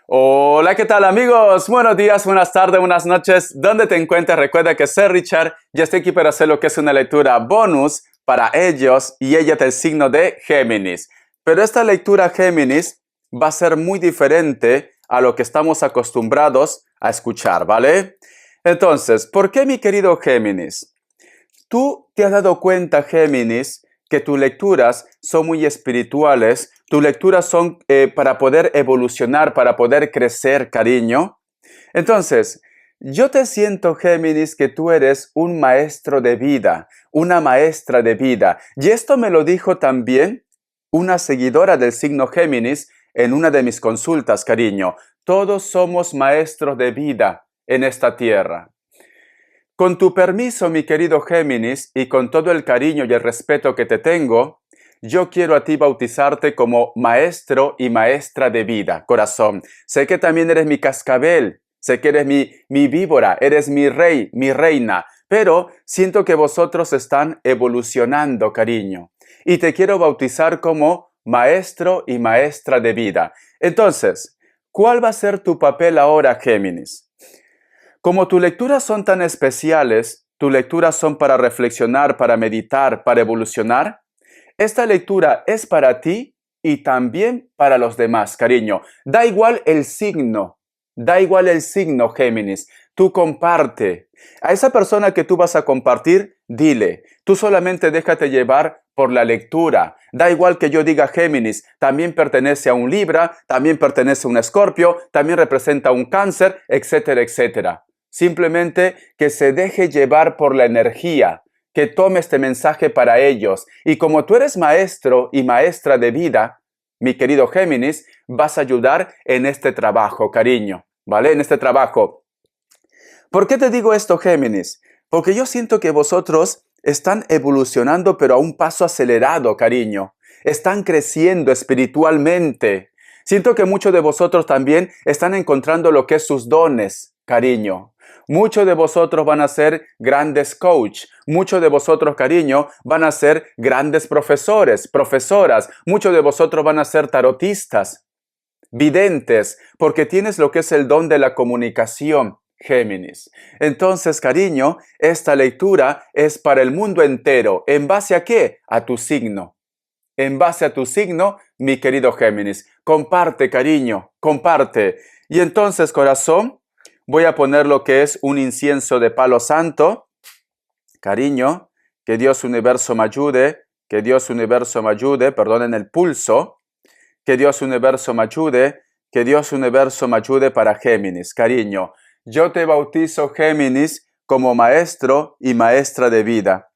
Hola, ¿qué tal amigos? Buenos días, buenas tardes, buenas noches. ¿Dónde te encuentras? Recuerda que soy Richard y estoy aquí para hacer lo que es una lectura bonus para ellos y ella del signo de Géminis. Pero esta lectura Géminis va a ser muy diferente a lo que estamos acostumbrados a escuchar, ¿vale? Entonces, ¿por qué mi querido Géminis? ¿Tú te has dado cuenta, Géminis, que tus lecturas son muy espirituales? Tus lecturas son para poder evolucionar, para poder crecer, cariño. Entonces, yo te siento, Géminis, que tú eres un maestro de vida, una maestra de vida. Y esto me lo dijo también una seguidora del signo Géminis en una de mis consultas, cariño. Todos somos maestros de vida en esta tierra. Con tu permiso, mi querido Géminis, y con todo el cariño y el respeto que te tengo, yo quiero a ti bautizarte como maestro y maestra de vida, corazón. Sé que también eres mi cascabel, sé que eres mi víbora, eres mi rey, mi reina, pero siento que vosotros están evolucionando, cariño. Y te quiero bautizar como maestro y maestra de vida. Entonces, ¿cuál va a ser tu papel ahora, Géminis? Como tus lecturas son tan especiales, tus lecturas son para reflexionar, para meditar, para evolucionar, esta lectura es para ti y también para los demás, cariño. Da igual el signo, Géminis. Tú comparte. A esa persona que tú vas a compartir, dile. Tú solamente déjate llevar por la lectura. Da igual que yo diga Géminis, también pertenece a un Libra, también pertenece a un Escorpio, también representa un Cáncer, etcétera, etcétera. Simplemente que se deje llevar por la energía, que tome este mensaje para ellos. Y como tú eres maestro y maestra de vida, mi querido Géminis, vas a ayudar en este trabajo, cariño, ¿vale? En este trabajo. ¿Por qué te digo esto, Géminis? Porque yo siento que vosotros están evolucionando, pero a un paso acelerado, cariño. Están creciendo espiritualmente. Siento que muchos de vosotros también están encontrando lo que es sus dones, cariño. Muchos de vosotros van a ser grandes coach. Muchos de vosotros, cariño, van a ser grandes profesores, profesoras. Muchos de vosotros van a ser tarotistas, videntes, porque tienes lo que es el don de la comunicación, Géminis. Entonces, cariño, esta lectura es para el mundo entero. ¿En base a qué? A tu signo. En base a tu signo, mi querido Géminis. Comparte, cariño, comparte. Y entonces, corazón, voy a poner lo que es un incienso de palo santo. Cariño, que Dios universo me ayude, que Dios universo me ayude, perdonen el pulso, que Dios universo me ayude, que Dios universo me ayude para Géminis. Cariño, yo te bautizo, Géminis, como maestro y maestra de vida.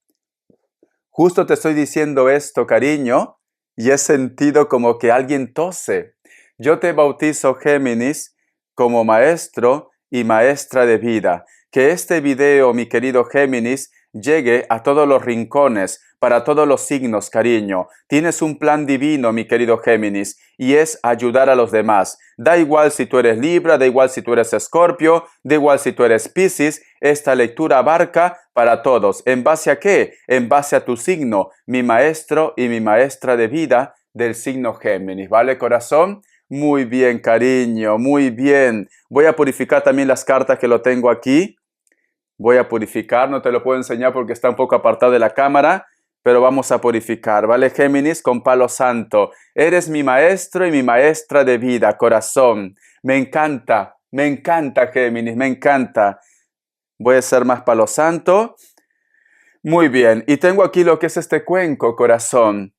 Justo te estoy diciendo esto, cariño, y he sentido como que alguien tose. Yo te bautizo, Géminis, como maestro y maestra de vida. Que este video, mi querido Géminis, llegue a todos los rincones, para todos los signos, cariño. Tienes un plan divino, mi querido Géminis, y es ayudar a los demás. Da igual si tú eres Libra, da igual si tú eres Escorpio, da igual si tú eres Piscis, esta lectura abarca para todos. ¿En base a qué? En base a tu signo, mi maestro y mi maestra de vida del signo Géminis. ¿Vale, corazón? Muy bien, cariño, muy bien. Voy a purificar también las cartas que lo tengo aquí. Voy a purificar, no te lo puedo enseñar porque está un poco apartado de la cámara, pero vamos a purificar, ¿vale, Géminis? Con palo santo. Eres mi maestro y mi maestra de vida, corazón. Me encanta, Géminis, me encanta. Voy a hacer más palo santo. Muy bien, y tengo aquí lo que es este cuenco, corazón.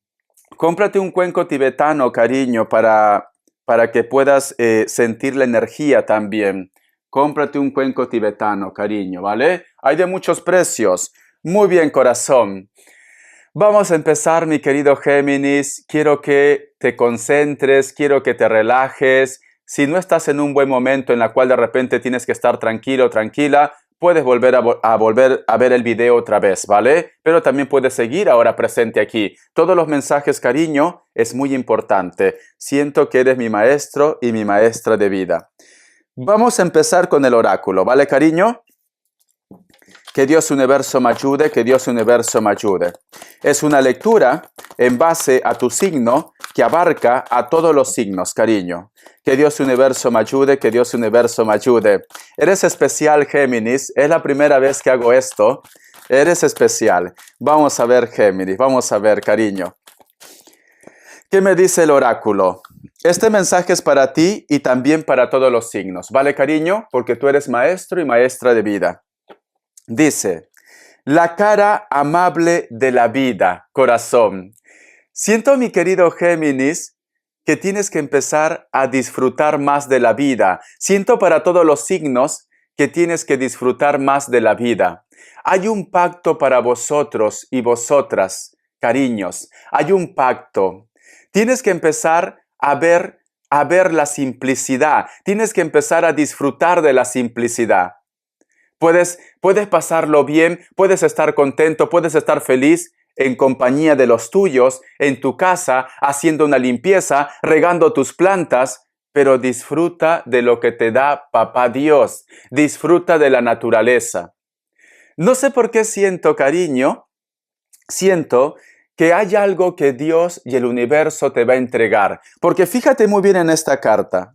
Cómprate un cuenco tibetano, cariño, para que puedas sentir la energía también. Cómprate un cuenco tibetano, cariño, ¿vale? Hay de muchos precios. Muy bien, corazón. Vamos a empezar, mi querido Géminis. Quiero que te concentres, quiero que te relajes. Si no estás en un buen momento en la cual de repente tienes que estar tranquilo, tranquila, puedes volver a ver el video otra vez, ¿vale? Pero también puedes seguir ahora presente aquí. Todos los mensajes, cariño, es muy importante. Siento que eres mi maestro y mi maestra de vida. Vamos a empezar con el oráculo, ¿vale, cariño? Que Dios Universo me ayude, que Dios Universo me ayude. Es una lectura en base a tu signo que abarca a todos los signos, cariño. Que Dios Universo me ayude, que Dios Universo me ayude. Eres especial, Géminis. Es la primera vez que hago esto. Eres especial. Vamos a ver, Géminis. Vamos a ver, cariño. ¿Qué me dice el oráculo? Este mensaje es para ti y también para todos los signos. ¿Vale, cariño? Porque tú eres maestro y maestra de vida. Dice, la cara amable de la vida, corazón. Siento, mi querido Géminis, que tienes que empezar a disfrutar más de la vida. Siento para todos los signos que tienes que disfrutar más de la vida. Hay un pacto para vosotros y vosotras, cariños. Hay un pacto. Tienes que empezar a ver la simplicidad. Tienes que empezar a disfrutar de la simplicidad. Puedes pasarlo bien, puedes estar contento, puedes estar feliz en compañía de los tuyos, en tu casa, haciendo una limpieza, regando tus plantas, pero disfruta de lo que te da Papá Dios. Disfruta de la naturaleza. No sé por qué siento, cariño, siento que hay algo que Dios y el universo te va a entregar. Porque fíjate muy bien en esta carta.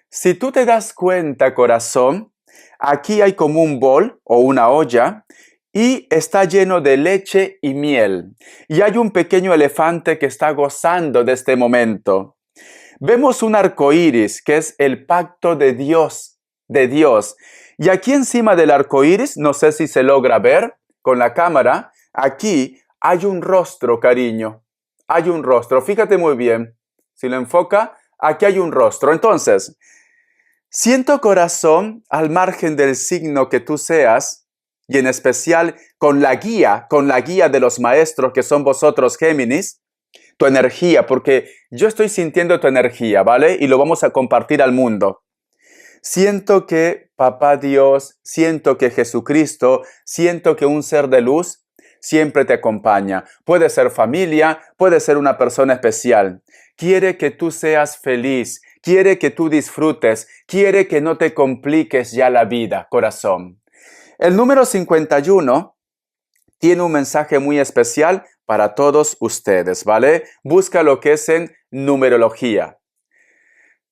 Si tú te das cuenta, corazón, aquí hay como un bol o una olla y está lleno de leche y miel. Y hay un pequeño elefante que está gozando de este momento. Vemos un arco iris que es el pacto de Dios, de Dios. Y aquí encima del arco iris, no sé si se logra ver con la cámara, aquí hay un rostro, cariño. Hay un rostro. Fíjate muy bien. Si lo enfoca, aquí hay un rostro. Entonces, siento, corazón, al margen del signo que tú seas, y en especial con la guía de los maestros que son vosotros, Géminis, tu energía, porque yo estoy sintiendo tu energía, ¿vale? Y lo vamos a compartir al mundo. Siento que Papá Dios, siento que Jesucristo, siento que un ser de luz siempre te acompaña. Puede ser familia, puede ser una persona especial. Quiere que tú seas feliz, quiere que tú disfrutes, quiere que no te compliques ya la vida, corazón. El número 51 tiene un mensaje muy especial para todos ustedes, ¿vale? Busca lo que es en numerología.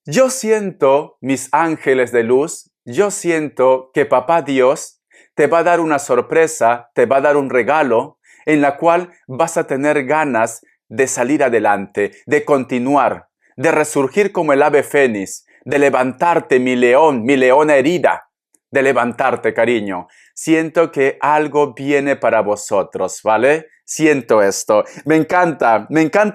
Yo siento, mis ángeles de luz, yo siento que Papá Dios te va a dar una sorpresa, te va a dar un regalo en la cual vas a tener ganas de salir adelante, de continuar, de resurgir como el ave fénix, de levantarte, mi leona herida, de levantarte, cariño. Siento que algo viene para vosotros, ¿vale? Siento esto. Me encanta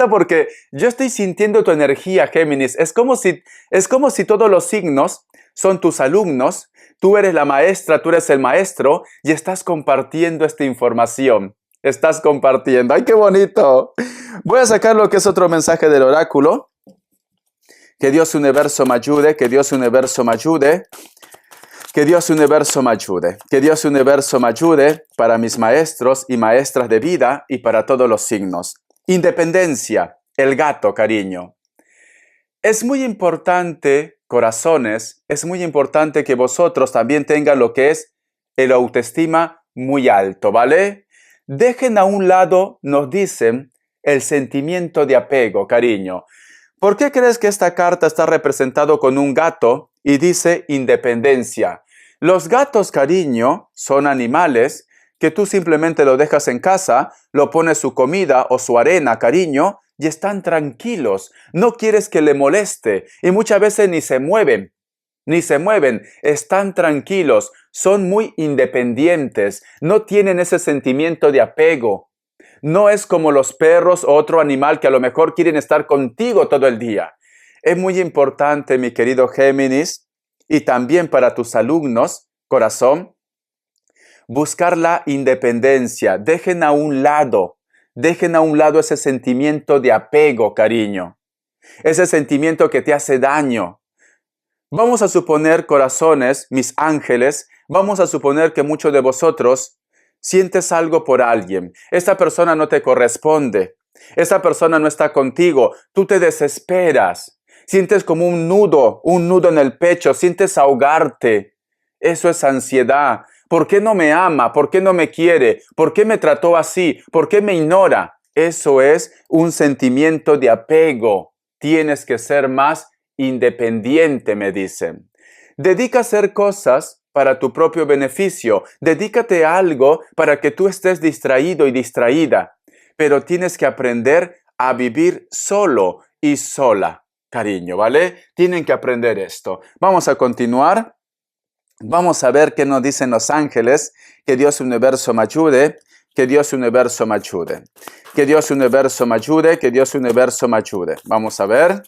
porque yo estoy sintiendo tu energía, Géminis. Es como si todos los signos son tus alumnos, tú eres la maestra, tú eres el maestro y estás compartiendo esta información. Estás compartiendo. ¡Ay, qué bonito! Voy a sacar lo que es otro mensaje del oráculo. Que Dios Universo me ayude, que Dios Universo me ayude. Que Dios Universo me ayude. Que Dios Universo me ayude para mis maestros y maestras de vida y para todos los signos. Independencia, el gato, cariño. Es muy importante, corazones, es muy importante que vosotros también tengan lo que es el autoestima muy alto, ¿vale? Dejen a un lado, nos dicen, el sentimiento de apego, cariño. ¿Por qué crees que esta carta está representado con un gato y dice independencia? Los gatos, cariño, son animales que tú simplemente lo dejas en casa, lo pones su comida o su arena, cariño, y están tranquilos. No quieres que le moleste y muchas veces ni se mueven, están tranquilos, son muy independientes, no tienen ese sentimiento de apego. No es como los perros o otro animal que a lo mejor quieren estar contigo todo el día. Es muy importante, mi querido Géminis, y también para tus alumnos, corazón, buscar la independencia. Dejen a un lado ese sentimiento de apego, cariño. Ese sentimiento que te hace daño. Vamos a suponer, corazones, mis ángeles, vamos a suponer que muchos de vosotros sientes algo por alguien. Esta persona no te corresponde. Esa persona no está contigo. Tú te desesperas. Sientes como un nudo en el pecho. Sientes ahogarte. Eso es ansiedad. ¿Por qué no me ama? ¿Por qué no me quiere? ¿Por qué me trató así? ¿Por qué me ignora? Eso es un sentimiento de apego. Tienes que ser más independiente, me dicen. Dedica a hacer cosas para tu propio beneficio. Dedícate a algo para que tú estés distraído y distraída. Pero tienes que aprender a vivir solo y sola, cariño, ¿vale? Tienen que aprender esto. Vamos a continuar. Vamos a ver qué nos dicen los ángeles. Que Dios universo me ayude. Que Dios universo me ayude. Que Dios universo me ayude. Que Dios universo me ayude. Vamos a ver.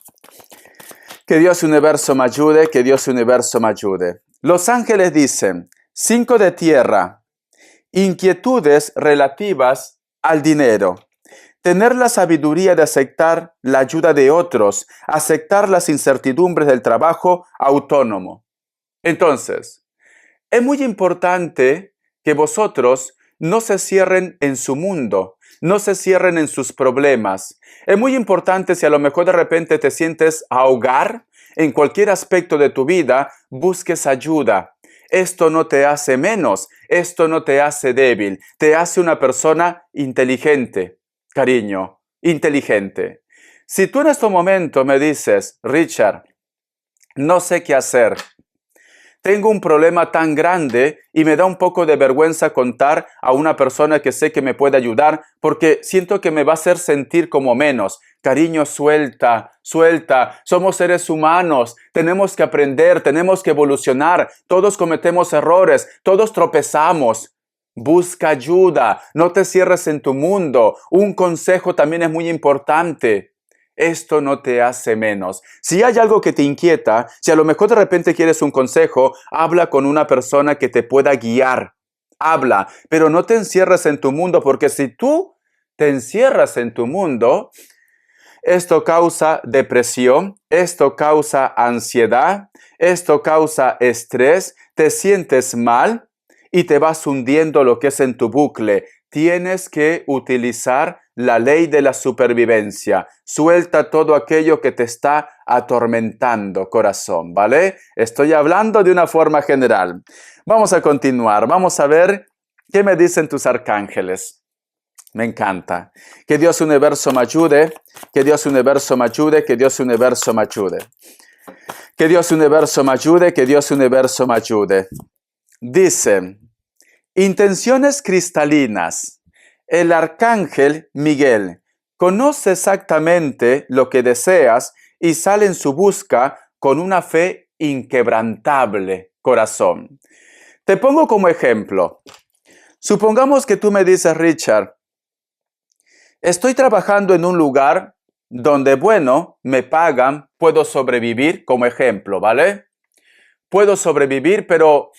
Que Dios universo me ayude. Que Dios universo me ayude. Los ángeles dicen, 5 de tierra, inquietudes relativas al dinero. Tener la sabiduría de aceptar la ayuda de otros, aceptar las incertidumbres del trabajo autónomo. Entonces, es muy importante que vosotros no se cierren en su mundo, no se cierren en sus problemas. Es muy importante si a lo mejor de repente te sientes ahogar en cualquier aspecto de tu vida, busques ayuda. Esto no te hace menos, esto no te hace débil, te hace una persona inteligente, cariño, inteligente. Si tú en este momento me dices, Richard, no sé qué hacer, tengo un problema tan grande y me da un poco de vergüenza contar a una persona que sé que me puede ayudar porque siento que me va a hacer sentir como menos. Cariño, suelta, suelta. Somos seres humanos. Tenemos que aprender, tenemos que evolucionar. Todos cometemos errores, todos tropezamos. Busca ayuda. No te cierres en tu mundo. Un consejo también es muy importante. Esto no te hace menos. Si hay algo que te inquieta, si a lo mejor de repente quieres un consejo, habla con una persona que te pueda guiar. Habla, pero no te encierres en tu mundo, porque si tú te encierras en tu mundo, esto causa depresión, esto causa ansiedad, esto causa estrés, te sientes mal y te vas hundiendo lo que es en tu bucle. Tienes que utilizar la ley de la supervivencia. Suelta todo aquello que te está atormentando, corazón, ¿vale? Estoy hablando de una forma general. Vamos a continuar. Vamos a ver qué me dicen tus arcángeles. Me encanta. Que Dios universo me ayude. Que Dios universo me ayude. Que Dios universo me ayude. Que Dios universo me ayude. Que Dios universo me ayude. Dice, intenciones cristalinas. El arcángel Miguel conoce exactamente lo que deseas y sale en su busca con una fe inquebrantable, corazón. Te pongo como ejemplo. Supongamos que tú me dices, Richard, estoy trabajando en un lugar donde, bueno, me pagan, puedo sobrevivir, como ejemplo, ¿vale? Puedo sobrevivir, pero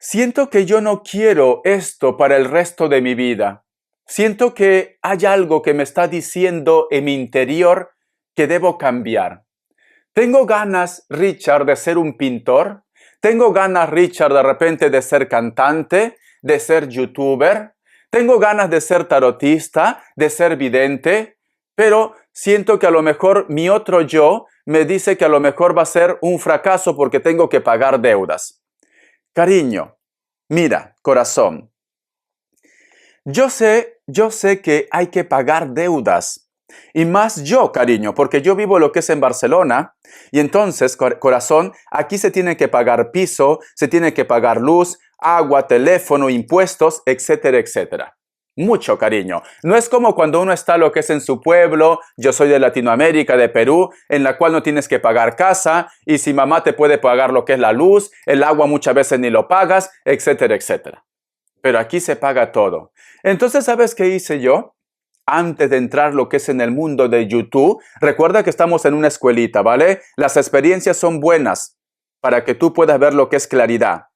siento que yo no quiero esto para el resto de mi vida. Siento que hay algo que me está diciendo en mi interior que debo cambiar. Tengo ganas, Richard, de ser un pintor. Tengo ganas, Richard, de repente de ser cantante, de ser youtuber. Tengo ganas de ser tarotista, de ser vidente. Pero siento que a lo mejor mi otro yo me dice que a lo mejor va a ser un fracaso porque tengo que pagar deudas. Cariño, mira, corazón. Yo sé que hay que pagar deudas. Y más yo, cariño, porque yo vivo lo que es en Barcelona. Y entonces, corazón, aquí se tiene que pagar piso, se tiene que pagar luz, agua, teléfono, impuestos, etcétera, etcétera. Mucho, cariño. No es como cuando uno está lo que es en su pueblo, yo soy de Latinoamérica, de Perú, en la cual no tienes que pagar casa, y si mamá te puede pagar lo que es la luz, el agua muchas veces ni lo pagas, etcétera, etcétera. Pero aquí se paga todo. Entonces, ¿sabes qué hice yo? Antes de entrar lo que es en el mundo de YouTube, recuerda que estamos en una escuelita, ¿vale? Las experiencias son buenas para que tú puedas ver lo que es claridad.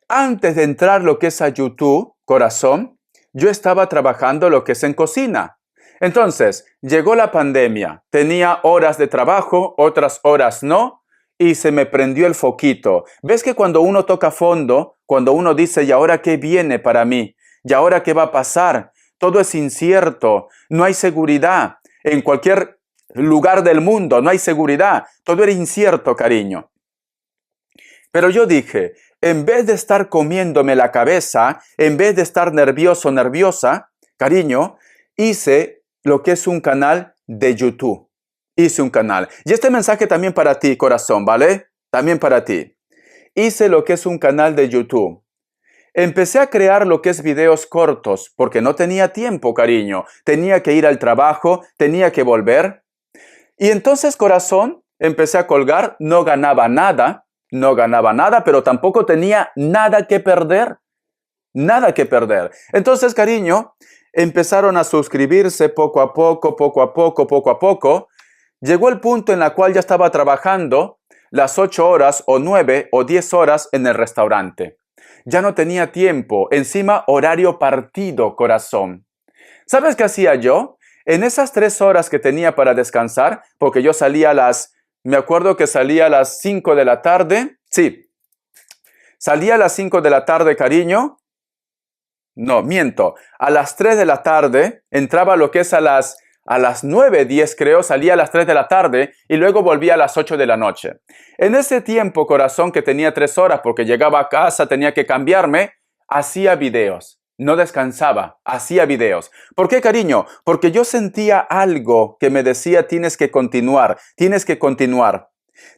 Antes de entrar lo que es a YouTube, corazón, yo estaba trabajando lo que es en cocina. Entonces, llegó la pandemia. Tenía horas de trabajo, otras horas no. Y se me prendió el foquito. ¿Ves que cuando uno toca fondo, cuando uno dice, ¿y ahora qué viene para mí? ¿Y ahora qué va a pasar? Todo es incierto, no hay seguridad. En cualquier lugar del mundo no hay seguridad. Todo era incierto, cariño. Pero yo dije, en vez de estar comiéndome la cabeza, en vez de estar nervioso, nerviosa, cariño, hice lo que es un canal de YouTube. Hice un canal. Y este mensaje también para ti, corazón, ¿vale? También para ti. Hice lo que es un canal de YouTube. Empecé a crear lo que es videos cortos, porque no tenía tiempo, cariño. Tenía que ir al trabajo, tenía que volver. Y entonces, corazón, empecé a colgar, no ganaba nada, pero tampoco tenía nada que perder. Nada que perder. Entonces, cariño, empezaron a suscribirse poco a poco. Llegó el punto en el cual ya estaba trabajando las 8 horas o 9 o 10 horas en el restaurante. Ya no tenía tiempo. Encima, horario partido, corazón. ¿Sabes qué hacía yo? En esas 3 horas que tenía para descansar, porque yo salía me acuerdo que salía a las 5 de la tarde. Sí, salía a las 5 de la tarde, cariño. No, miento. A las 3 de la tarde, entraba lo que es a las 9:10 creo, salía a las 3 de la tarde y luego volvía a las 8 de la noche. En ese tiempo, corazón, que tenía 3 horas porque llegaba a casa, tenía que cambiarme, hacía videos. No descansaba, hacía videos. ¿Por qué, cariño? Porque yo sentía algo que me decía tienes que continuar, tienes que continuar.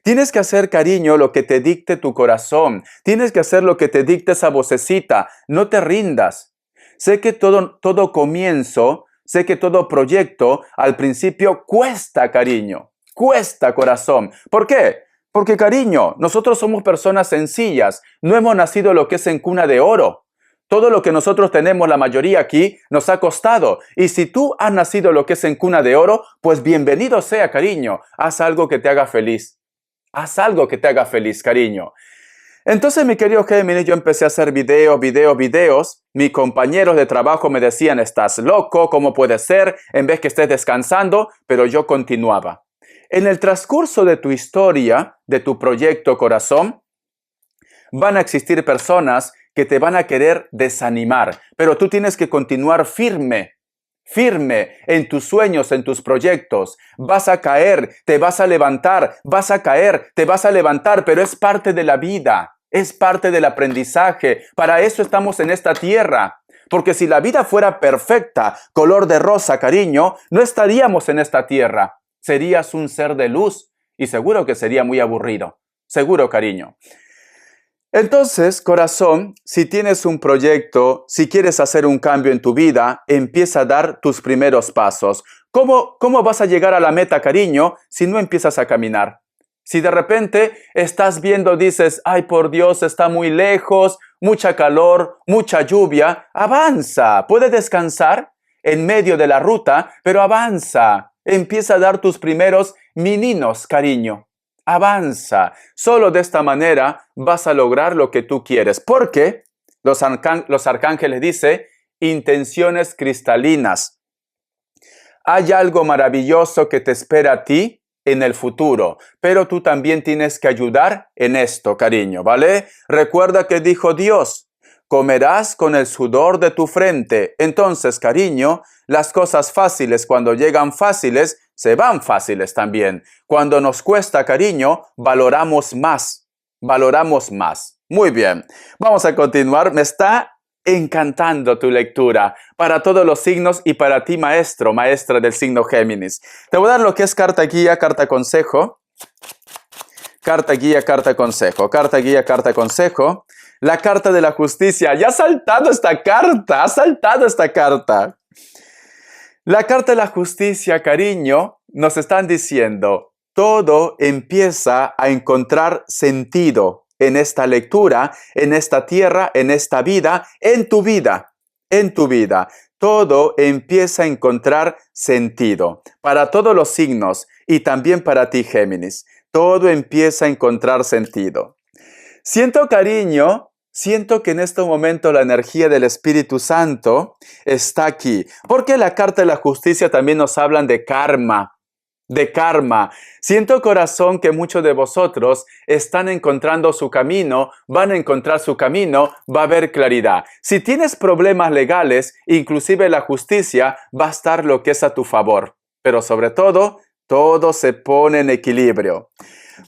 Tienes que hacer, cariño, lo que te dicte tu corazón. Tienes que hacer lo que te dicte esa vocecita. No te rindas. Sé que todo comienzo, sé que todo proyecto al principio cuesta, cariño. Cuesta, corazón. ¿Por qué? Porque, cariño, nosotros somos personas sencillas. No hemos nacido lo que es en cuna de oro. Todo lo que nosotros tenemos, la mayoría aquí, nos ha costado. Y si tú has nacido lo que es en cuna de oro, pues bienvenido sea, cariño. Haz algo que te haga feliz. Haz algo que te haga feliz, cariño. Entonces, mi querido Géminis, yo empecé a hacer videos. Mis compañeros de trabajo me decían, estás loco, ¿cómo puede ser? En vez que estés descansando, pero yo continuaba. En el transcurso de tu historia, de tu proyecto, corazón, van a existir personas que te van a querer desanimar, pero tú tienes que continuar firme en tus sueños, en tus proyectos. Vas a caer, te vas a levantar, vas a caer, te vas a levantar, pero es parte de la vida, es parte del aprendizaje. Para eso estamos en esta tierra. Porque si la vida fuera perfecta, color de rosa, cariño, no estaríamos en esta tierra. Serías un ser de luz y seguro que sería muy aburrido. Seguro, cariño. Entonces, corazón, si tienes un proyecto, si quieres hacer un cambio en tu vida, empieza a dar tus primeros pasos. ¿Cómo vas a llegar a la meta, cariño, si no empiezas a caminar? Si de repente estás viendo, dices, ay, por Dios, está muy lejos, mucha calor, mucha lluvia, avanza. Puedes descansar en medio de la ruta, pero avanza. Empieza a dar tus primeros mininos, cariño. Avanza. Solo de esta manera vas a lograr lo que tú quieres. Porque los arcángeles dicen intenciones cristalinas. Hay algo maravilloso que te espera a ti en el futuro, pero tú también tienes que ayudar en esto, cariño, ¿vale? Recuerda que dijo Dios, comerás con el sudor de tu frente. Entonces, cariño, las cosas fáciles cuando llegan fáciles, se van fáciles también. Cuando nos cuesta, cariño, valoramos más. Valoramos más. Muy bien. Vamos a continuar. Me está encantando tu lectura para todos los signos y para ti, maestro, maestra del signo Géminis. Te voy a dar lo que es carta guía, carta consejo. Carta guía, carta consejo. Carta guía, carta consejo. La carta de la justicia. Ya ha saltado esta carta. Ha saltado esta carta. La carta de la justicia, cariño, nos están diciendo, todo empieza a encontrar sentido en esta lectura, en esta tierra, en esta vida, en tu vida, en tu vida. Todo empieza a encontrar sentido para todos los signos y también para ti, Géminis. Todo empieza a encontrar sentido. Siento, cariño, siento que en este momento la energía del Espíritu Santo está aquí. Porque la carta de la justicia también nos hablan de karma. De karma. Siento, corazón, que muchos de vosotros están encontrando su camino, van a encontrar su camino, va a haber claridad. Si tienes problemas legales, inclusive la justicia va a estar lo que es a tu favor. Pero sobre todo, todo se pone en equilibrio.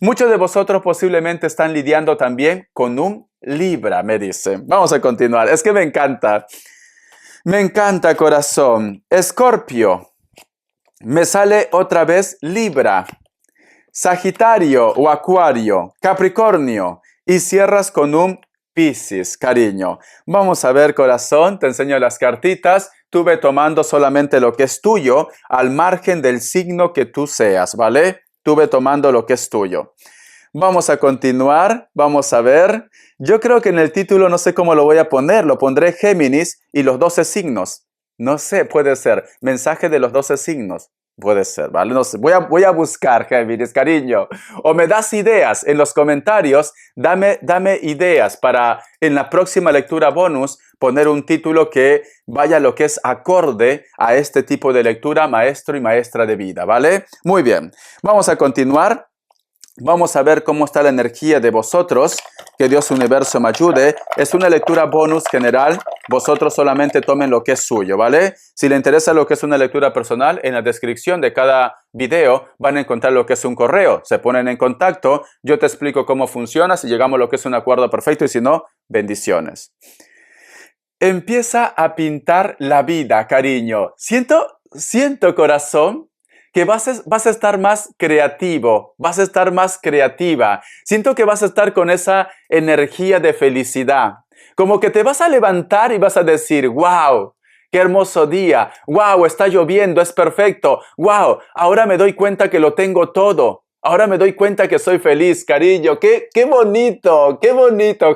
Muchos de vosotros posiblemente están lidiando también con un Libra, me dicen. Vamos a continuar. Es que me encanta. Me encanta, corazón. Escorpio. Me sale otra vez Libra. Sagitario o Acuario. Capricornio. Y cierras con un Piscis, cariño. Vamos a ver, corazón. Te enseño las cartitas. Tú ve tomando solamente lo que es tuyo al margen del signo que tú seas, ¿vale? Tú ve tomando lo que es tuyo. Vamos a continuar, vamos a ver. Yo creo que en el título no sé cómo lo voy a poner. Lo pondré Géminis y los 12 signos. No sé, puede ser. Mensaje de los 12 signos. Puede ser, ¿vale? No sé. Voy a buscar, Géminis, cariño. O me das ideas en los comentarios. Dame ideas para en la próxima lectura bonus poner un título que vaya lo que es acorde a este tipo de lectura, maestro y maestra de vida, ¿vale? Muy bien. Vamos a continuar. Vamos a ver cómo está la energía de vosotros. Que Dios Universo me ayude. Es una lectura bonus general. Vosotros solamente tomen lo que es suyo, ¿vale? Si les interesa lo que es una lectura personal, en la descripción de cada video van a encontrar lo que es un correo. Se ponen en contacto. Yo te explico cómo funciona, si llegamos a lo que es un acuerdo perfecto y si no, bendiciones. Empieza a pintar la vida, cariño. Siento, corazón, que vas a estar más creativo, vas a estar más creativa. Siento que vas a estar con esa energía de felicidad. Como que te vas a levantar y vas a decir, wow, qué hermoso día. Wow, está lloviendo, es perfecto. Wow, ahora me doy cuenta que lo tengo todo. Ahora me doy cuenta que soy feliz, cariño. Qué bonito,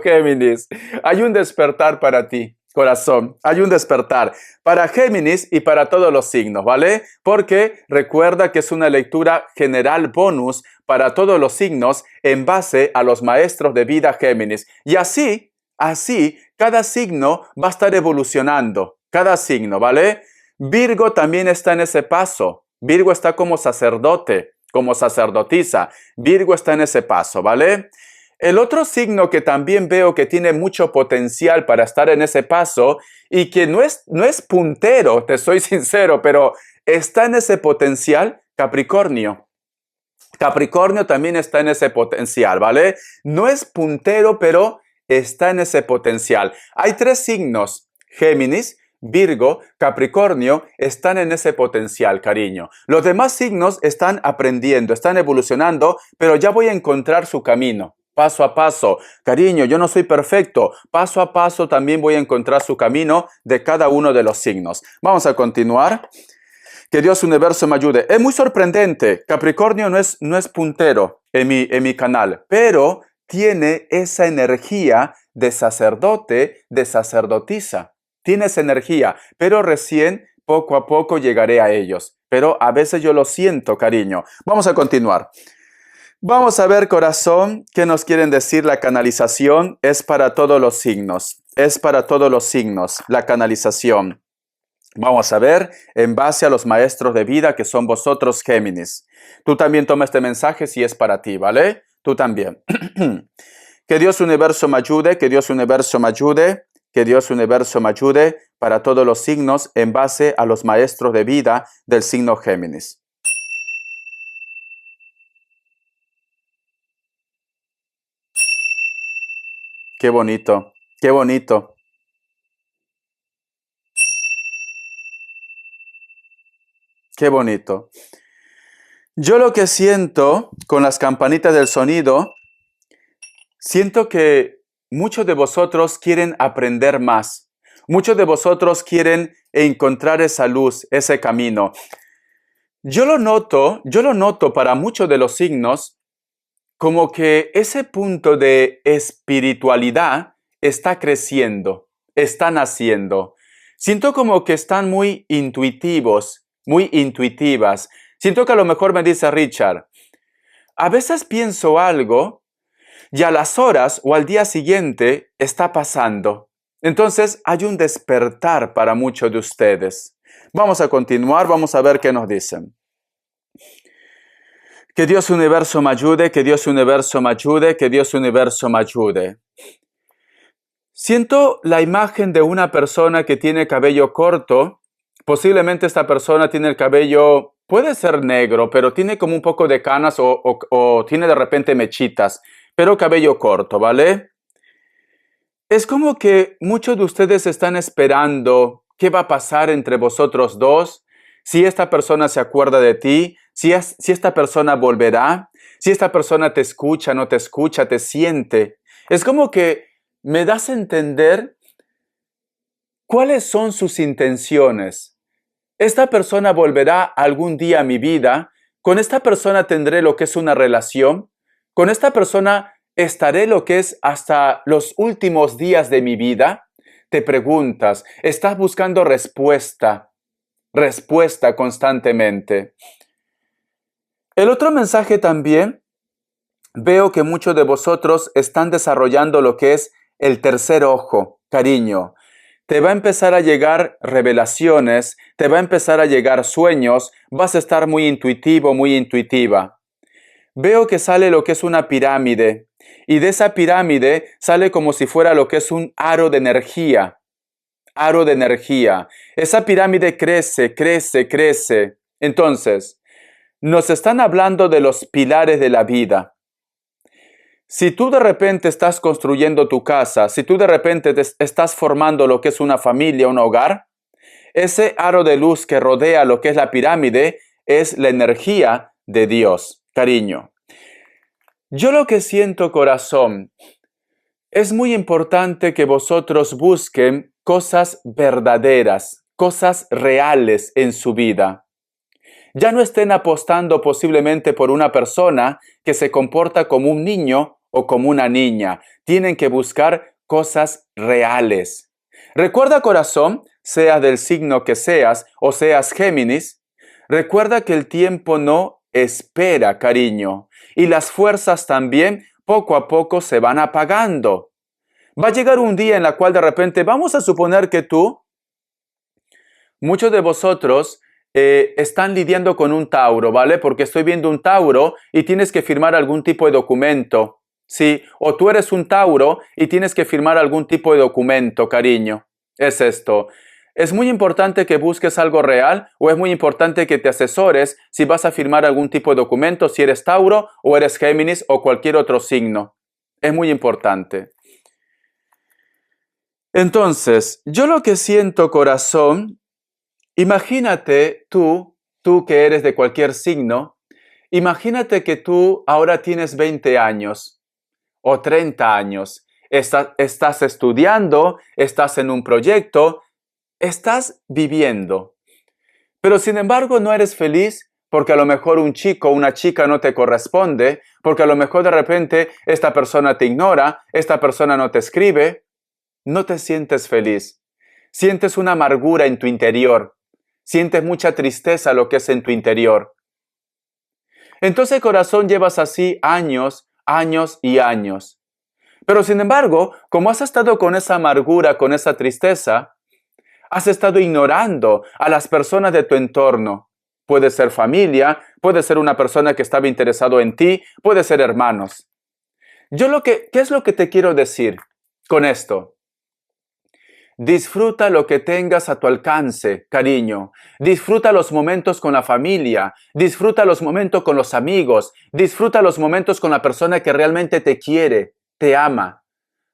Géminis. Hay un despertar para ti. Corazón, hay un despertar para Géminis y para todos los signos, ¿vale? Porque recuerda que es una lectura general bonus para todos los signos en base a los maestros de vida Géminis. Y así, cada signo va a estar evolucionando, cada signo, ¿vale? Virgo también está en ese paso. Virgo está como sacerdote, como sacerdotisa. Virgo está en ese paso, ¿vale? El otro signo que también veo que tiene mucho potencial para estar en ese paso y que no es puntero, te soy sincero, pero está en ese potencial, Capricornio. Capricornio también está en ese potencial, ¿vale? No es puntero, pero está en ese potencial. Hay 3 signos, Géminis, Virgo, Capricornio, están en ese potencial, cariño. Los demás signos están aprendiendo, están evolucionando, pero ya voy a encontrar su camino. Paso a paso. Cariño, yo no soy perfecto. Paso a paso también voy a encontrar su camino de cada uno de los signos. Vamos a continuar. Que Dios Universo me ayude. Es muy sorprendente. Capricornio no es puntero en mi canal, pero tiene esa energía de sacerdote, de sacerdotisa. Tiene esa energía, pero recién, poco a poco, llegaré a ellos. Pero a veces yo lo siento, cariño. Vamos a continuar. Vamos a ver, corazón, qué nos quieren decir. La canalización es para todos los signos. Es para todos los signos, la canalización. Vamos a ver en base a los maestros de vida que son vosotros, Géminis. Tú también toma este mensaje si es para ti, ¿vale? Tú también. Que Dios Universo me ayude, que Dios Universo me ayude, que Dios Universo me ayude para todos los signos en base a los maestros de vida del signo Géminis. Qué bonito, qué bonito. Qué bonito. Yo lo que siento con las campanitas del sonido, siento que muchos de vosotros quieren aprender más. Muchos de vosotros quieren encontrar esa luz, ese camino. Yo lo noto para muchos de los signos como que ese punto de espiritualidad está creciendo, está naciendo. Siento como que están muy intuitivos, muy intuitivas. Siento que a lo mejor me dice Richard, a veces pienso algo y a las horas o al día siguiente está pasando. Entonces hay un despertar para muchos de ustedes. Vamos a continuar, vamos a ver qué nos dicen. Que Dios Universo me ayude, que Dios Universo me ayude, que Dios Universo me ayude. Siento la imagen de una persona que tiene cabello corto, Posiblemente esta persona tiene el cabello, puede ser negro, pero tiene como un poco de canas o tiene de repente mechitas, pero cabello corto, ¿vale? Es como que muchos de ustedes están esperando qué va a pasar entre vosotros dos, si esta persona se acuerda de ti, si esta persona volverá, si esta persona te escucha, no te escucha, te siente. Es como que me das a entender cuáles son sus intenciones. Esta persona volverá algún día a mi vida, con esta persona tendré lo que es una relación, con esta persona estaré lo que es hasta los últimos días de mi vida. Te preguntas, estás buscando respuesta constantemente. El otro mensaje también, veo que muchos de vosotros están desarrollando lo que es el tercer ojo, cariño. Te va a empezar a llegar revelaciones, te va a empezar a llegar sueños, vas a estar muy intuitivo, muy intuitiva. Veo que sale lo que es una pirámide y de esa pirámide sale como si fuera lo que es un aro de energía. Aro de energía. Esa pirámide crece, crece, crece. Entonces, nos están hablando de los pilares de la vida. Si tú de repente estás construyendo tu casa, si tú de repente estás formando lo que es una familia, un hogar, ese aro de luz que rodea lo que es la pirámide es la energía de Dios, cariño. Yo lo que siento, corazón, es muy importante que vosotros busquen cosas verdaderas, cosas reales en su vida. Ya no estén apostando posiblemente por una persona que se comporta como un niño o como una niña. Tienen que buscar cosas reales. Recuerda, corazón, seas del signo que seas o seas Géminis, recuerda que el tiempo no espera, cariño, y las fuerzas también poco a poco se van apagando. Va a llegar un día en la cual de repente vamos a suponer que muchos de vosotros están lidiando con un Tauro, ¿vale? Porque estoy viendo un Tauro y tienes que firmar algún tipo de documento, ¿sí? O tú eres un Tauro y tienes que firmar algún tipo de documento, cariño. Es esto. Es muy importante que busques algo real o es muy importante que te asesores si vas a firmar algún tipo de documento, si eres Tauro o eres Géminis o cualquier otro signo. Es muy importante. Entonces, yo lo que siento, corazón, imagínate tú que eres de cualquier signo, imagínate que tú ahora tienes 20 años o 30 años, estás estudiando, estás en un proyecto, estás viviendo, pero sin embargo no eres feliz porque a lo mejor un chico o una chica no te corresponde, porque a lo mejor de repente esta persona te ignora, esta persona no te escribe, no te sientes feliz, sientes una amargura en tu interior. Sientes mucha tristeza lo que es en tu interior. Entonces, corazón, llevas así años, años y años. Pero sin embargo, como has estado con esa amargura, con esa tristeza, has estado ignorando a las personas de tu entorno. Puede ser familia, puede ser una persona que estaba interesado en ti, puede ser hermanos. ¿Qué es lo que te quiero decir con esto? Disfruta lo que tengas a tu alcance, cariño. Disfruta los momentos con la familia. Disfruta los momentos con los amigos. Disfruta los momentos con la persona que realmente te quiere, te ama.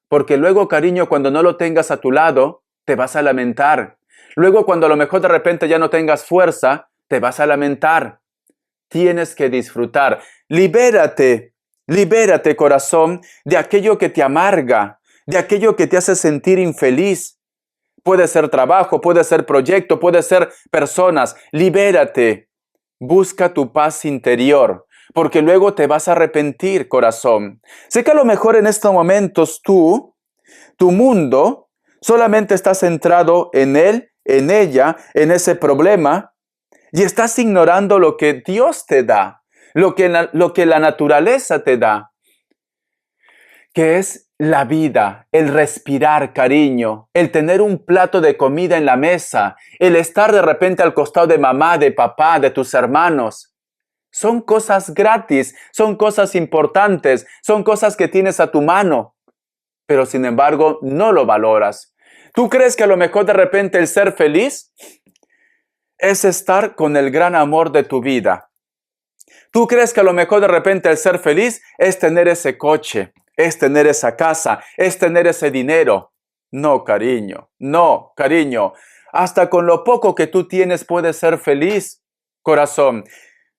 Porque luego, cariño, cuando no lo tengas a tu lado, te vas a lamentar. Luego, cuando a lo mejor de repente ya no tengas fuerza, te vas a lamentar. Tienes que disfrutar. Libérate, libérate, corazón, de aquello que te amarga, de aquello que te hace sentir infeliz. Puede ser trabajo, puede ser proyecto, puede ser personas. Libérate. Busca tu paz interior, porque luego te vas a arrepentir, corazón. Sé que a lo mejor en estos momentos tu mundo, solamente está centrado en él, en ella, en ese problema, y estás ignorando lo que Dios te da, lo que la naturaleza te da, que es la vida, el respirar, cariño, el tener un plato de comida en la mesa, el estar de repente al costado de mamá, de papá, de tus hermanos. Son cosas gratis, son cosas importantes, son cosas que tienes a tu mano, pero sin embargo no lo valoras. ¿Tú crees que a lo mejor de repente el ser feliz es estar con el gran amor de tu vida. Tú crees que a lo mejor de repente el ser feliz es tener ese coche, es tener esa casa, es tener ese dinero. No, cariño, no, cariño. Hasta con lo poco que tú tienes puedes ser feliz, corazón.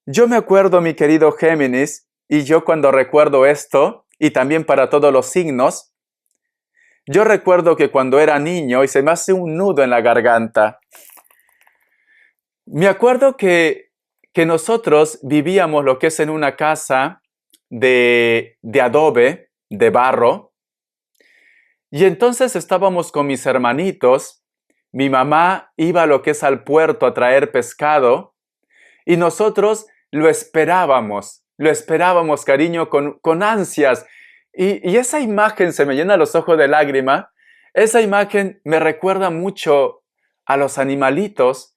Yo me acuerdo, mi querido Géminis, y yo cuando recuerdo esto, y también para todos los signos, yo recuerdo que cuando era niño, y se me hace un nudo en la garganta, me acuerdo que nosotros vivíamos lo que es en una casa de adobe, de barro, y entonces estábamos con mis hermanitos, mi mamá iba a lo que es al puerto a traer pescado, y nosotros lo esperábamos, cariño, con ansias. Y esa imagen se me llena los ojos de lágrima. Esa imagen me recuerda mucho a los animalitos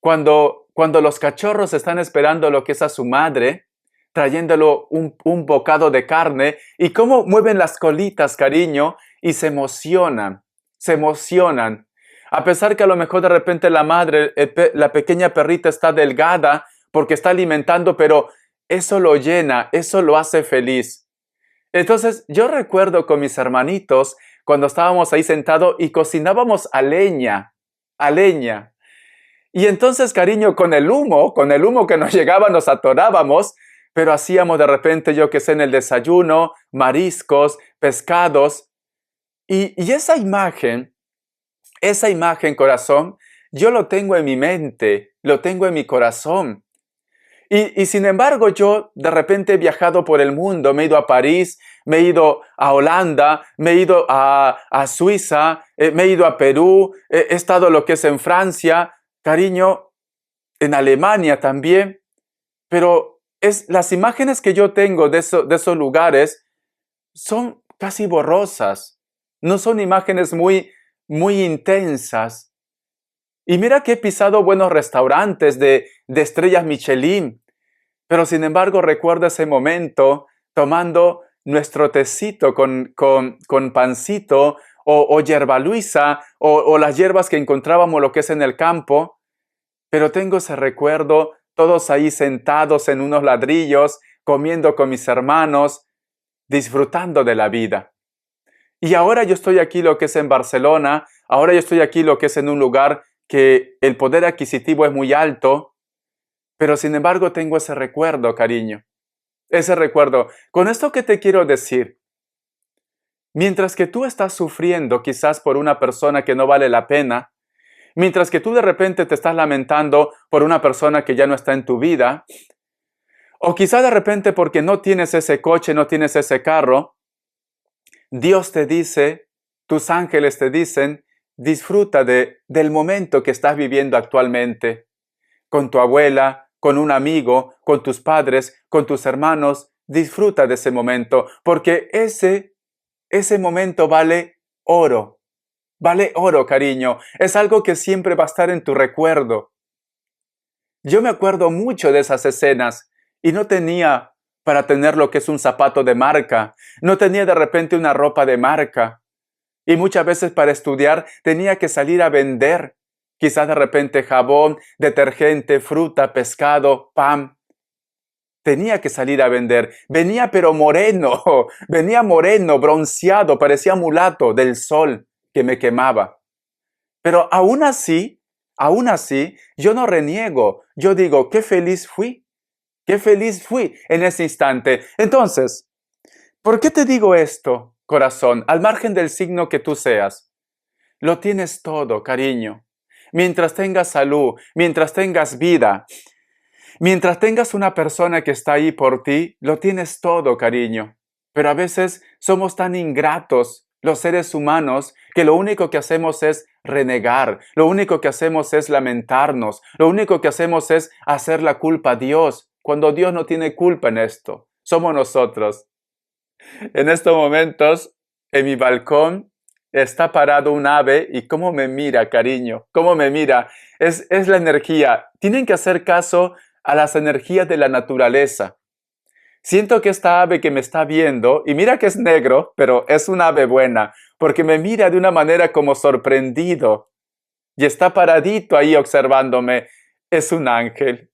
cuando los cachorros están esperando lo que es a su madre, trayéndolo un bocado de carne, y cómo mueven las colitas, cariño, y se emocionan, se emocionan. A pesar que a lo mejor de repente la madre, la pequeña perrita está delgada porque está alimentando, pero eso lo llena, eso lo hace feliz. Entonces yo recuerdo con mis hermanitos cuando estábamos ahí sentados y cocinábamos a leña, a leña. Y entonces, cariño, con el humo que nos llegaba, nos atorábamos, pero hacíamos de repente, yo que sé, en el desayuno, mariscos, pescados. Y esa imagen, corazón, yo lo tengo en mi mente, lo tengo en mi corazón. Y sin embargo, yo de repente he viajado por el mundo, me he ido a París, me he ido a Holanda, me he ido a Suiza, me he ido a Perú, he estado lo que es en Francia, cariño, en Alemania también, pero las imágenes que yo tengo de esos lugares son casi borrosas, no son imágenes muy intensas. Y mira que he pisado buenos restaurantes de estrellas Michelin, pero sin embargo recuerdo ese momento tomando nuestro tecito con pancito o yerba luisa o las hierbas que encontrábamos lo que es en el campo, pero tengo ese recuerdo, todos ahí sentados en unos ladrillos, comiendo con mis hermanos, disfrutando de la vida. Y ahora yo estoy aquí lo que es en Barcelona, ahora yo estoy aquí lo que es en un lugar que el poder adquisitivo es muy alto, pero sin embargo tengo ese recuerdo, cariño, ese recuerdo. Con esto que te quiero decir, mientras que tú estás sufriendo quizás por una persona que no vale la pena, mientras que tú de repente te estás lamentando por una persona que ya no está en tu vida, o quizás de repente porque no tienes ese coche, no tienes ese carro, Dios te dice, tus ángeles te dicen, disfruta del momento que estás viviendo actualmente, con tu abuela, con un amigo, con tus padres, con tus hermanos. Disfruta de ese momento, porque ese momento vale oro. Vale oro, cariño. Es algo que siempre va a estar en tu recuerdo. Yo me acuerdo mucho de esas escenas y no tenía para tener lo que es un zapato de marca. No tenía de repente una ropa de marca. Y muchas veces para estudiar tenía que salir a vender. Quizás de repente jabón, detergente, fruta, pescado, pan. Tenía que salir a vender. Venía pero moreno, venía moreno, bronceado, parecía mulato del sol que me quemaba. Pero aún así, yo no reniego. Yo digo, qué feliz fui en ese instante. Entonces, ¿por qué te digo esto, corazón? Al margen del signo que tú seas, lo tienes todo, cariño. Mientras tengas salud, mientras tengas vida, mientras tengas una persona que está ahí por ti, lo tienes todo, cariño. Pero a veces somos tan ingratos, los seres humanos, que lo único que hacemos es renegar, lo único que hacemos es lamentarnos, lo único que hacemos es hacer la culpa a Dios, cuando Dios no tiene culpa en esto. Somos nosotros. En estos momentos, en mi balcón, está parado un ave y cómo me mira, cariño, cómo me mira. Es la energía. Tienen que hacer caso a las energías de la naturaleza. Siento que esta ave que me está viendo, y mira que es negro, pero es una ave buena, porque me mira de una manera como sorprendido y está paradito ahí observándome. es un ángel,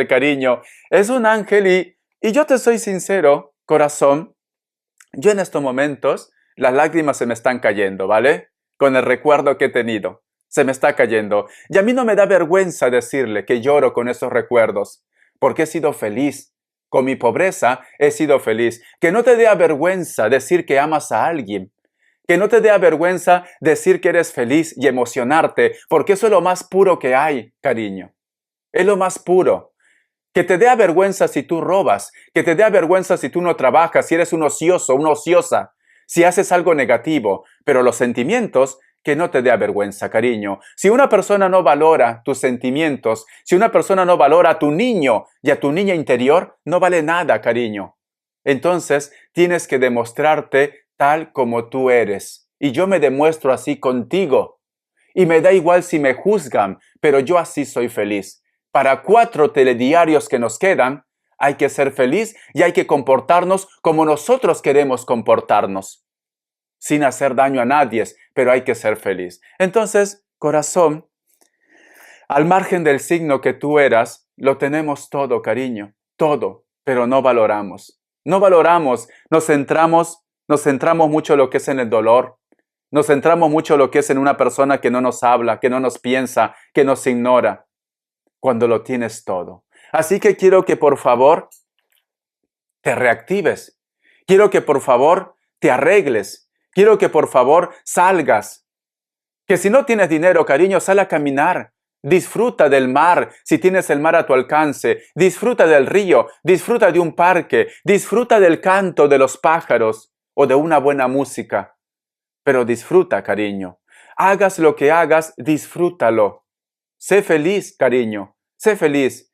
cariño, es un ángel y yo te soy sincero, corazón, yo en estos momentos las lágrimas se me están cayendo, ¿vale? Con el recuerdo que he tenido, se me está cayendo. Y a mí no me da vergüenza decirle que lloro con esos recuerdos, porque he sido feliz. Con mi pobreza he sido feliz. Que no te dé vergüenza decir que amas a alguien. Que no te dé vergüenza decir que eres feliz y emocionarte, porque eso es lo más puro que hay, cariño. Es lo más puro. Que te dé vergüenza si tú robas, que te dé vergüenza si tú no trabajas, si eres un ocioso, una ociosa, si haces algo negativo, pero los sentimientos, que no te dé vergüenza, cariño. Si una persona no valora tus sentimientos, si una persona no valora a tu niño y a tu niña interior, no vale nada, cariño. Entonces, tienes que demostrarte tal como tú eres. Y yo me demuestro así contigo. Y me da igual si me juzgan, pero yo así soy feliz. Para 4 telediarios que nos quedan, hay que ser feliz y hay que comportarnos como nosotros queremos comportarnos, sin hacer daño a nadie, pero hay que ser feliz. Entonces, corazón, al margen del signo que tú eras, lo tenemos todo, cariño, todo, pero no valoramos. No valoramos, nos centramos mucho en lo que es en el dolor, nos centramos mucho en lo que es en una persona que no nos habla, que no nos piensa, que nos ignora, cuando lo tienes todo. Así que quiero que por favor te reactives. Quiero que por favor te arregles. Quiero que por favor salgas. Que si no tienes dinero, cariño, sal a caminar. Disfruta del mar, si tienes el mar a tu alcance. Disfruta del río, disfruta de un parque, disfruta del canto de los pájaros o de una buena música. Pero disfruta, cariño. Hagas lo que hagas, disfrútalo. Sé feliz, cariño. Sé feliz.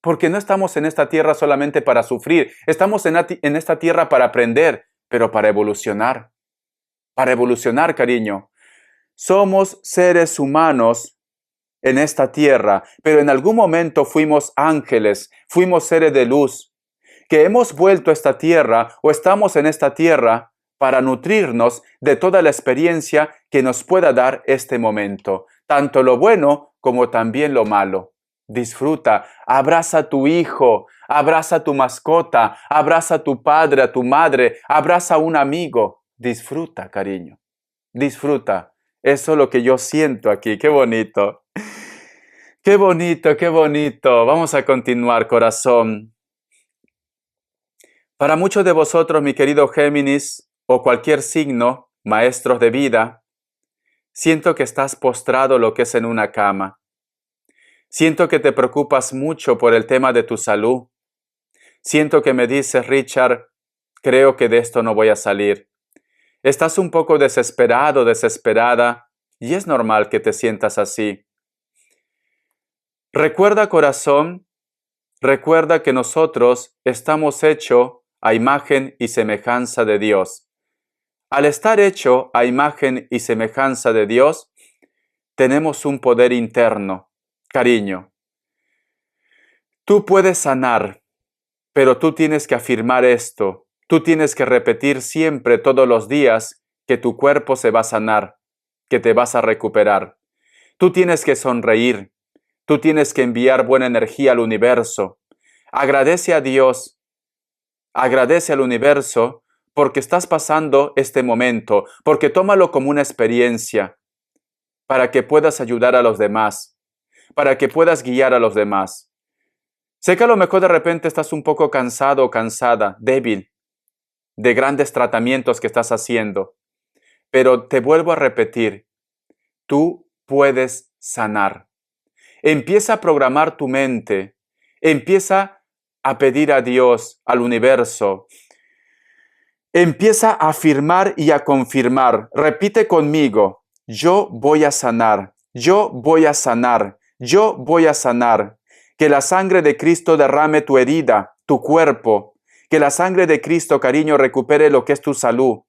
Porque no estamos en esta tierra solamente para sufrir. Estamos en esta tierra para aprender, pero para evolucionar. Para evolucionar, cariño. Somos seres humanos en esta tierra, pero en algún momento fuimos ángeles, fuimos seres de luz, que hemos vuelto a esta tierra o estamos en esta tierra para nutrirnos de toda la experiencia que nos pueda dar este momento, tanto lo bueno como también lo malo. Disfruta, abraza a tu hijo, abraza a tu mascota, abraza a tu padre, a tu madre, abraza a un amigo. Disfruta, cariño, disfruta. Eso es lo que yo siento aquí. Qué bonito. Qué bonito, qué bonito. Vamos a continuar, corazón. Para muchos de vosotros, mi querido Géminis, o cualquier signo, maestros de vida, siento que estás postrado lo que es en una cama. Siento que te preocupas mucho por el tema de tu salud. Siento que me dices, Richard, creo que de esto no voy a salir. Estás un poco desesperado, desesperada, y es normal que te sientas así. Recuerda, corazón, recuerda que nosotros estamos hechos a imagen y semejanza de Dios. Al estar hecho a imagen y semejanza de Dios, tenemos un poder interno. Cariño, tú puedes sanar, pero tú tienes que afirmar esto. Tú tienes que repetir siempre, todos los días, que tu cuerpo se va a sanar, que te vas a recuperar. Tú tienes que sonreír. Tú tienes que enviar buena energía al universo. Agradece a Dios. Agradece al universo porque estás pasando este momento, porque tómalo como una experiencia para que puedas ayudar a los demás, para que puedas guiar a los demás. Sé que a lo mejor de repente estás un poco cansado o cansada, débil, de grandes tratamientos que estás haciendo, pero te vuelvo a repetir, tú puedes sanar. Empieza a programar tu mente, empieza a pedir a Dios, al universo, empieza a afirmar y a confirmar. Repite conmigo, yo voy a sanar, yo voy a sanar, yo voy a sanar. Que la sangre de Cristo derrame tu herida, tu cuerpo. Que la sangre de Cristo, cariño, recupere lo que es tu salud.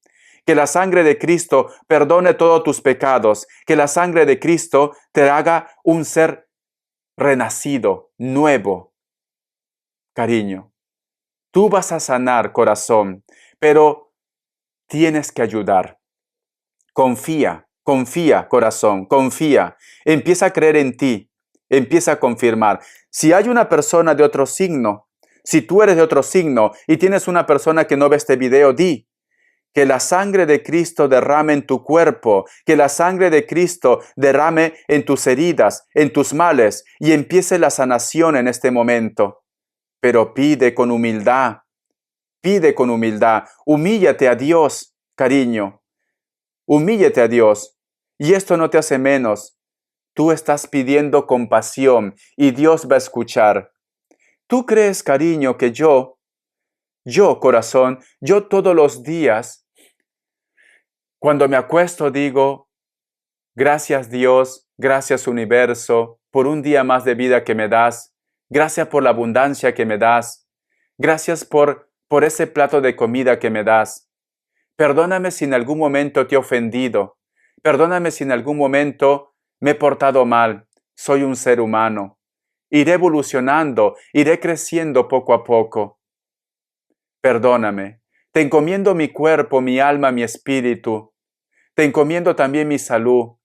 Que la sangre de Cristo perdone todos tus pecados. Que la sangre de Cristo te haga un ser renacido, nuevo. Cariño, tú vas a sanar, corazón, pero tienes que ayudar. Confía, confía, corazón, confía. Empieza a creer en ti. empieza a confirmar. Si hay una persona de otro signo, si tú eres de otro signo y tienes una persona que no ve este video, di que la sangre de Cristo derrame en tu cuerpo, que la sangre de Cristo derrame en tus heridas, en tus males, y empiece la sanación en este momento. Pero pide con humildad, humíllate a Dios, cariño, humíllate a Dios. Y esto no te hace menos. Tú estás pidiendo compasión y Dios va a escuchar. ¿Tú crees, cariño, que yo, corazón, yo todos los días, cuando me acuesto digo, gracias Dios, gracias universo, por un día más de vida que me das, gracias por la abundancia que me das, gracias por ese plato de comida que me das. Perdóname si en algún momento te he ofendido, perdóname si en algún momento me he portado mal, soy un ser humano. Iré evolucionando, iré creciendo poco a poco. Perdóname, te encomiendo mi cuerpo, mi alma, mi espíritu. Te encomiendo también mi salud,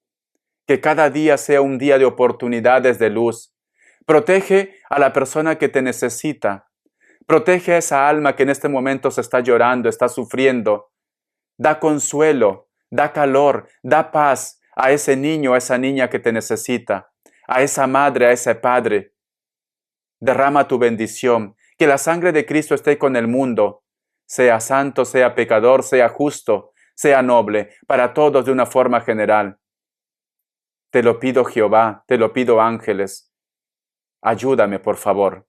que cada día sea un día de oportunidades de luz. Protege a la persona que te necesita. Protege a esa alma que en este momento se está llorando, está sufriendo. Da consuelo, da calor, da paz a ese niño, a esa niña que te necesita, a esa madre, a ese padre. Derrama tu bendición, que la sangre de Cristo esté con el mundo, sea santo, sea pecador, sea justo, sea noble, para todos de una forma general. Te lo pido, Jehová, te lo pido, ángeles. Ayúdame, por favor.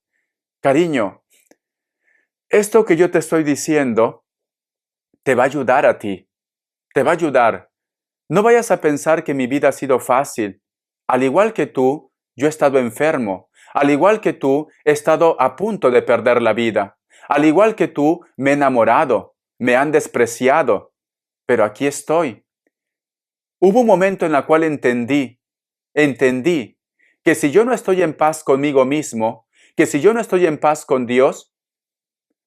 Cariño, esto que yo te estoy diciendo te va a ayudar a ti. Te va a ayudar. No vayas a pensar que mi vida ha sido fácil. Al igual que tú, yo he estado enfermo. Al igual que tú, he estado a punto de perder la vida. Al igual que tú, me he enamorado. Me han despreciado. Pero aquí estoy. Hubo un momento en el cual entendí que si yo no estoy en paz conmigo mismo, que si yo no estoy en paz con Dios,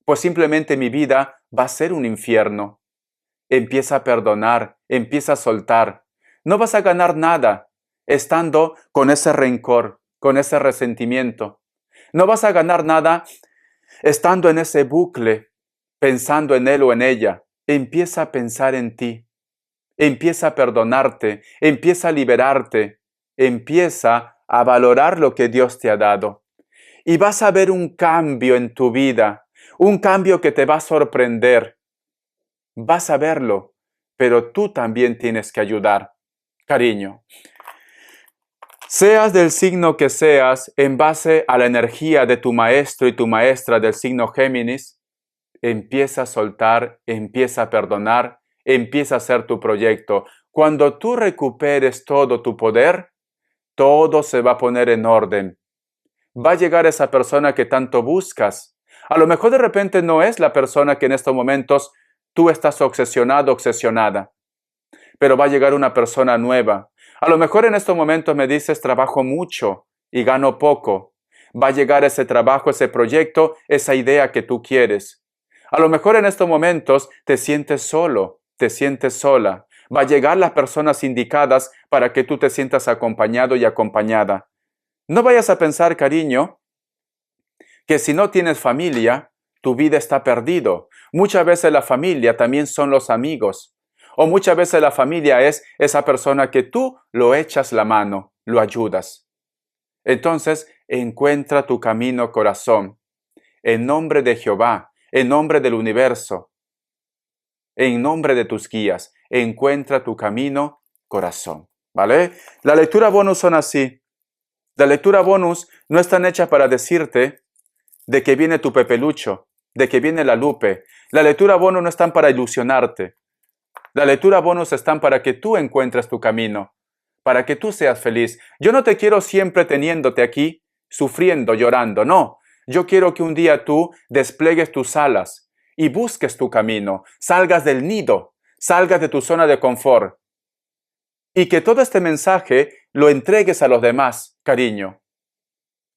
pues simplemente mi vida va a ser un infierno. Empieza a perdonar, empieza a soltar. No vas a ganar nada estando con ese rencor, con ese resentimiento. No vas a ganar nada estando en ese bucle, pensando en él o en ella. Empieza a pensar en ti. Empieza a perdonarte, empieza a liberarte, empieza a valorar lo que Dios te ha dado. Y vas a ver un cambio en tu vida, un cambio que te va a sorprender. Vas a verlo, pero tú también tienes que ayudar. Cariño, seas del signo que seas, en base a la energía de tu maestro y tu maestra del signo Géminis, empieza a soltar, empieza a perdonar, empieza a hacer tu proyecto. Cuando tú recuperes todo tu poder, todo se va a poner en orden. Va a llegar esa persona que tanto buscas. A lo mejor de repente no es la persona que en estos momentos tú estás obsesionado, obsesionada. Pero va a llegar una persona nueva. A lo mejor en estos momentos me dices, trabajo mucho y gano poco. Va a llegar ese trabajo, ese proyecto, esa idea que tú quieres. A lo mejor en estos momentos te sientes solo, te sientes sola. Va a llegar las personas indicadas para que tú te sientas acompañado y acompañada. No vayas a pensar, cariño, que si no tienes familia, tu vida está perdido. Muchas veces la familia también son los amigos. O muchas veces la familia es esa persona que tú lo echas la mano, lo ayudas. Entonces, encuentra tu camino, corazón. En nombre de Jehová, en nombre del universo, en nombre de tus guías, encuentra tu camino, corazón. ¿Vale? La lectura bonus son así. La lectura bonus no están hechas para decirte de que viene tu Pepelucho, de que viene la Lupe. La lectura bonus no están para ilusionarte. La lectura bonus están para que tú encuentres tu camino, para que tú seas feliz. Yo no te quiero siempre teniéndote aquí, sufriendo, llorando, no. Yo quiero que un día tú despliegues tus alas y busques tu camino, salgas del nido, salgas de tu zona de confort. Y que todo este mensaje lo entregues a los demás, cariño.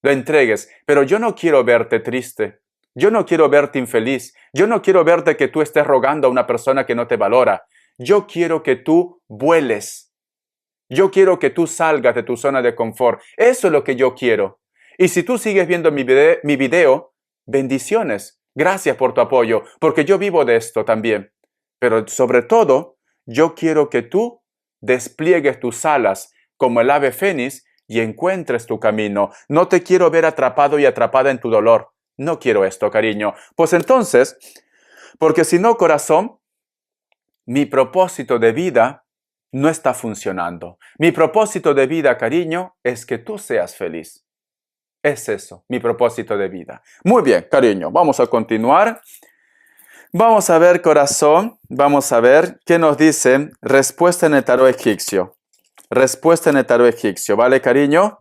Lo entregues, pero yo no quiero verte triste. Yo no quiero verte infeliz. Yo no quiero verte que tú estés rogando a una persona que no te valora. Yo quiero que tú vueles, Yo quiero que tú salgas de tu zona de confort. Eso es lo que yo quiero. Y si tú sigues viendo mi video, bendiciones. Gracias por tu apoyo, porque yo vivo de esto también. Pero sobre todo, yo quiero que tú despliegues tus alas como el ave fénix y encuentres tu camino. No te quiero ver atrapado y atrapada en tu dolor. No quiero esto, cariño. Pues entonces, porque si no, corazón, mi propósito de vida no está funcionando. Mi propósito de vida, cariño, es que tú seas feliz. Es eso, mi propósito de vida. Muy bien, cariño, vamos a continuar. Vamos a ver, corazón, vamos a ver qué nos dice respuesta en el tarot egipcio. Respuesta en el tarot egipcio, ¿vale, cariño?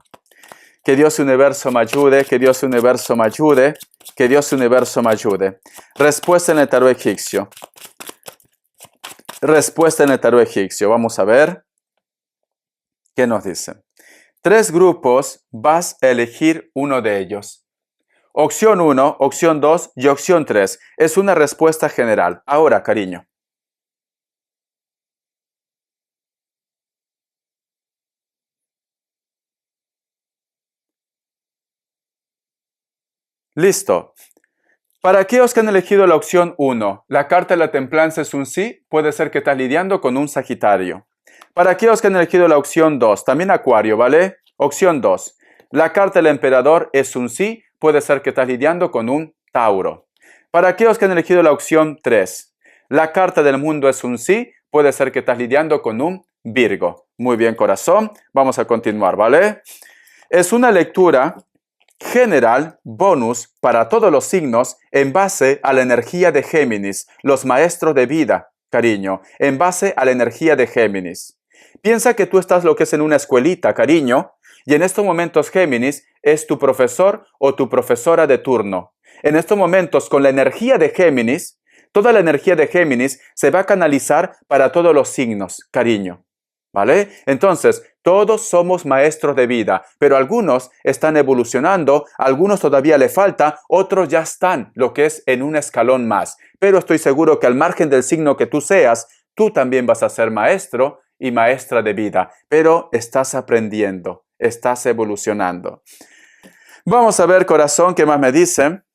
Que Dios universo me ayude, que Dios universo me ayude, que Dios universo me ayude. Respuesta en el tarot egipcio. Respuesta en el tarot egipcio. Vamos a ver qué nos dice. 3 grupos, vas a elegir uno de ellos. Opción 1, opción 2 y opción 3. Es una respuesta general. Ahora, cariño. Listo. Para aquellos que han elegido la opción 1, la carta de la templanza es un sí, puede ser que estás lidiando con un Sagitario. Para aquellos que han elegido la opción 2, también Acuario, ¿vale? Opción 2, la carta del emperador es un sí, puede ser que estás lidiando con un Tauro. Para aquellos que han elegido la opción 3, la carta del mundo es un sí, puede ser que estás lidiando con un Virgo. Muy bien, corazón, vamos a continuar, ¿vale? Es una lectura general, bonus para todos los signos en base a la energía de Géminis, los maestros de vida, cariño, en base a la energía de Géminis. Piensa que tú estás lo que es en una escuelita, cariño, y en estos momentos Géminis es tu profesor o tu profesora de turno. En estos momentos, con la energía de Géminis, toda la energía de Géminis se va a canalizar para todos los signos, cariño. ¿Vale? Entonces, todos somos maestros de vida, pero algunos están evolucionando, algunos todavía le falta, otros ya están, lo que es en un escalón más. Pero estoy seguro que al margen del signo que tú seas, tú también vas a ser maestro y maestra de vida, pero estás aprendiendo, estás evolucionando. Vamos a ver, corazón, ¿qué más me dicen?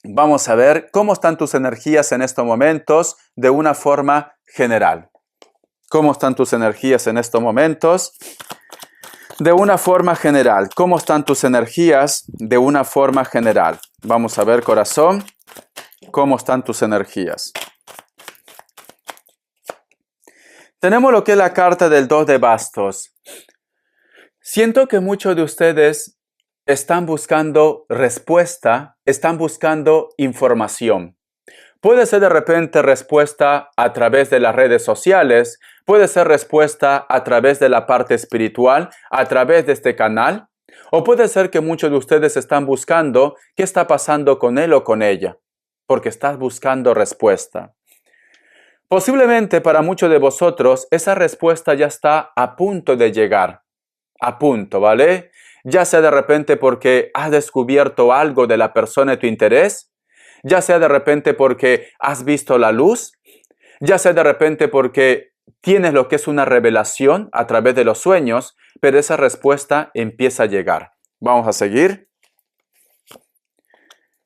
Vamos a ver cómo están tus energías en estos momentos de una forma general. ¿Cómo están tus energías en estos momentos? De una forma general. ¿Cómo están tus energías de una forma general? Vamos a ver, corazón, cómo están tus energías. Tenemos lo que es la carta del 2 de bastos. Siento que muchos de ustedes están buscando respuesta, están buscando información. Puede ser de repente respuesta a través de las redes sociales, puede ser respuesta a través de la parte espiritual, a través de este canal, o puede ser que muchos de ustedes están buscando qué está pasando con él o con ella, porque estás buscando respuesta. Posiblemente para muchos de vosotros esa respuesta ya está a punto de llegar, a punto, ¿vale? Ya sea de repente porque has descubierto algo de la persona de tu interés, ya sea de repente porque has visto la luz, ya sea de repente porque tienes lo que es una revelación a través de los sueños, pero esa respuesta empieza a llegar. Vamos a seguir.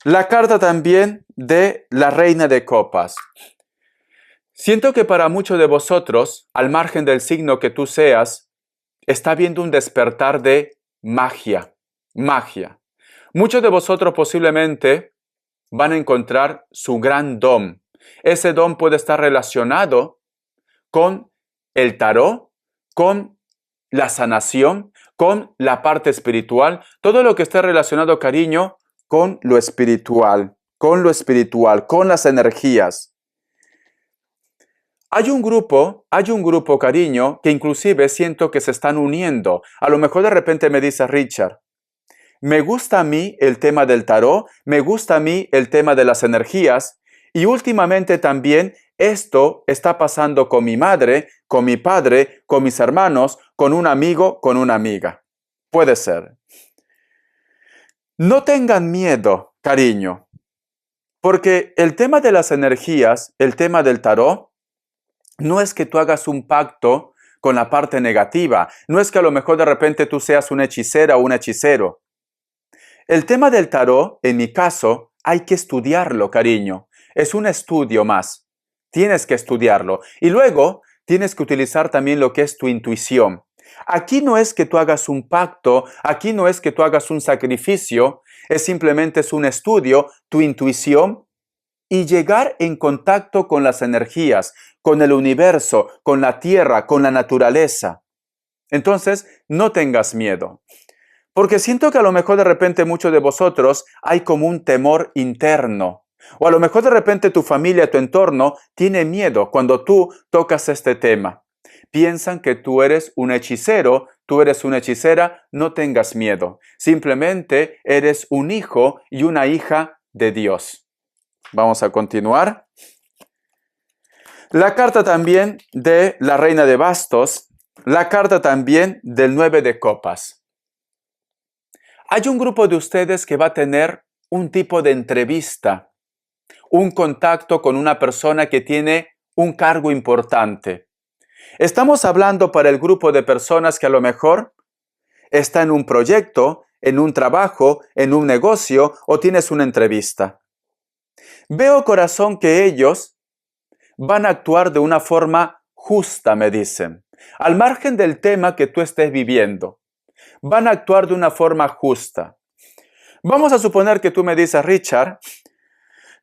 La carta también de la Reina de Copas. Siento que para muchos de vosotros, al margen del signo que tú seas, está habiendo un despertar de magia. Magia. Muchos de vosotros posiblemente van a encontrar su gran don. Ese don puede estar relacionado con el tarot, con la sanación, con la parte espiritual, todo lo que esté relacionado, cariño, con lo espiritual, con las energías. Hay un grupo, cariño, que inclusive siento que se están uniendo. A lo mejor de repente me dice Richard, me gusta a mí el tema del tarot, me gusta a mí el tema de las energías y últimamente también esto está pasando con mi madre, con mi padre, con mis hermanos, con un amigo, con una amiga. Puede ser. No tengan miedo, cariño, porque el tema de las energías, el tema del tarot, no es que tú hagas un pacto con la parte negativa. No es que a lo mejor de repente tú seas una hechicera o un hechicero. El tema del tarot, en mi caso, hay que estudiarlo, cariño. Es un estudio más. Tienes que estudiarlo. Y luego tienes que utilizar también lo que es tu intuición. Aquí no es que tú hagas un pacto, aquí no es que tú hagas un sacrificio, es simplemente un estudio, tu intuición y llegar en contacto con las energías, con el universo, con la tierra, con la naturaleza. Entonces, no tengas miedo. Porque siento que a lo mejor de repente muchos de vosotros hay como un temor interno. O a lo mejor de repente tu familia, tu entorno, tiene miedo cuando tú tocas este tema. Piensan que tú eres un hechicero, tú eres una hechicera, no tengas miedo. Simplemente eres un hijo y una hija de Dios. Vamos a continuar. La carta también de la reina de bastos, la carta también del 9 de copas. Hay un grupo de ustedes que va a tener un tipo de entrevista, un contacto con una persona que tiene un cargo importante. Estamos hablando para el grupo de personas que a lo mejor está en un proyecto, en un trabajo, en un negocio o tienes una entrevista. Veo, corazón, que ellos van a actuar de una forma justa, me dicen. Al margen del tema que tú estés viviendo, van a actuar de una forma justa. Vamos a suponer que tú me dices, Richard,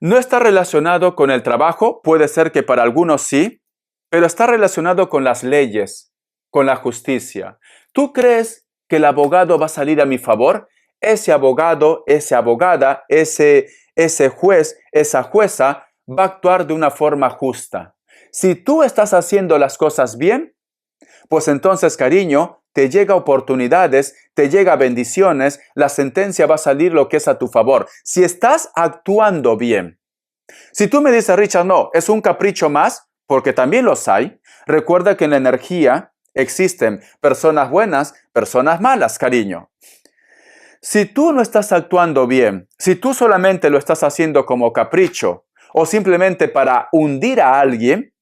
no está relacionado con el trabajo, puede ser que para algunos sí, pero está relacionado con las leyes, con la justicia. ¿Tú crees que el abogado va a salir a mi favor? Ese abogado, esa abogada, ese juez, esa jueza va a actuar de una forma justa. Si tú estás haciendo las cosas bien, pues entonces, cariño, te llega oportunidades, te llega bendiciones, la sentencia va a salir lo que es a tu favor. Si estás actuando bien. Si tú me dices, Richard, no, es un capricho más, porque también los hay. Recuerda que en la energía existen personas buenas, personas malas, cariño. Si tú no estás actuando bien, si tú solamente lo estás haciendo como capricho o simplemente para hundir a alguien,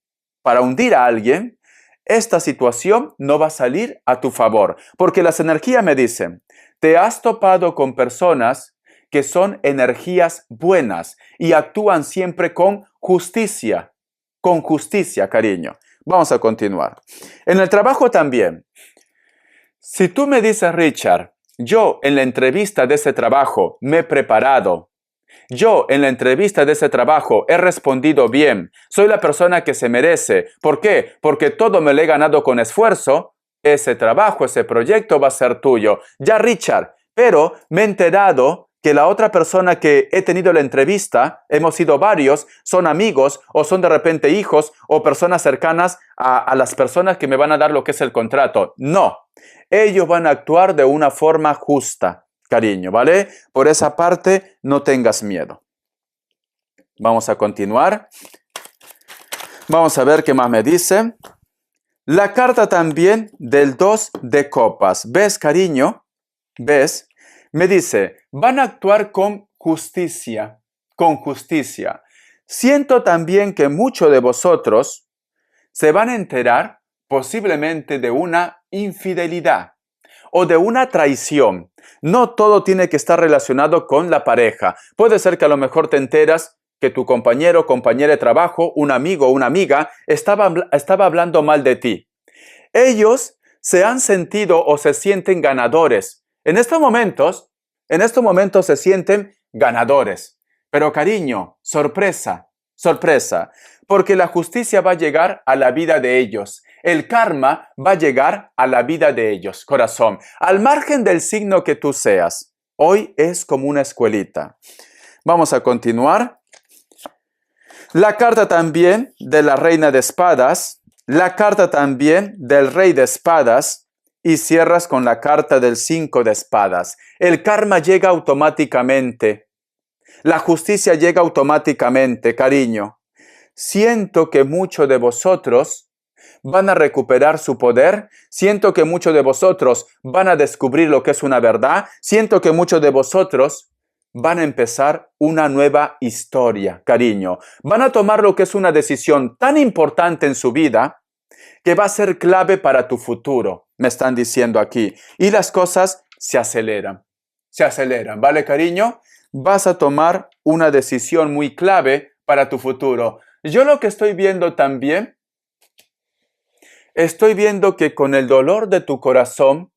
esta situación no va a salir a tu favor. Porque las energías me dicen, te has topado con personas que son energías buenas y actúan siempre con justicia, cariño. Vamos a continuar. En el trabajo también. Si tú me dices, Richard, yo en la entrevista de ese trabajo me he preparado, yo en la entrevista de ese trabajo he respondido bien, soy la persona que se merece. ¿Por qué? Porque todo me lo he ganado con esfuerzo. Ese trabajo, ese proyecto va a ser tuyo. Ya, Richard, pero me he enterado que la otra persona que he tenido la entrevista, hemos sido varios, son amigos o son de repente hijos o personas cercanas a las personas que me van a dar lo que es el contrato. No, ellos van a actuar de una forma justa. Cariño, ¿vale? Por esa parte, no tengas miedo. Vamos a continuar. Vamos a ver qué más me dice. La carta también del 2 de copas. ¿Ves, cariño? ¿Ves? Me dice, van a actuar con justicia. Con justicia. Siento también que muchos de vosotros se van a enterar posiblemente de una infidelidad o de una traición. No todo tiene que estar relacionado con la pareja. Puede ser que a lo mejor te enteras que tu compañero o compañera de trabajo, un amigo o una amiga, estaba hablando mal de ti. Ellos se han sentido o se sienten ganadores. En estos momentos se sienten ganadores. Pero cariño, sorpresa, porque la justicia va a llegar a la vida de ellos. El karma va a llegar a la vida de ellos, corazón. Al margen del signo que tú seas, hoy es como una escuelita. Vamos a continuar. La carta también de la reina de espadas, la carta también del rey de espadas y cierras con la carta del 5 de espadas. El karma llega automáticamente. La justicia llega automáticamente, cariño. Siento que muchos de vosotros van a recuperar su poder. Siento que muchos de vosotros van a descubrir lo que es una verdad. Siento que muchos de vosotros van a empezar una nueva historia, cariño. Van a tomar lo que es una decisión tan importante en su vida que va a ser clave para tu futuro, me están diciendo aquí. Y las cosas se aceleran, ¿vale, cariño? Vas a tomar una decisión muy clave para tu futuro. Yo lo que estoy viendo también, estoy viendo que con el dolor de tu corazón,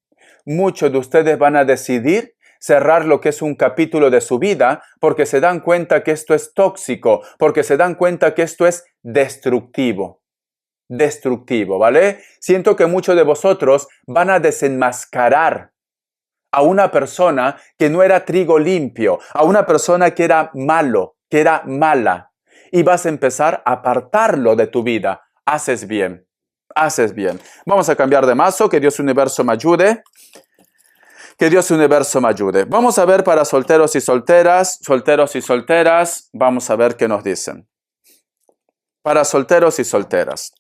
muchos de ustedes van a decidir cerrar lo que es un capítulo de su vida porque se dan cuenta que esto es tóxico, porque se dan cuenta que esto es destructivo, ¿vale? Siento que muchos de vosotros van a desenmascarar a una persona que no era trigo limpio, a una persona que era malo, que era mala, y vas a empezar a apartarlo de tu vida. Haces bien, haces bien. Vamos a cambiar de mazo, que Dios universo me ayude. Que Dios universo me ayude. Vamos a ver para solteros y solteras, vamos a ver qué nos dicen. Para solteros y solteras.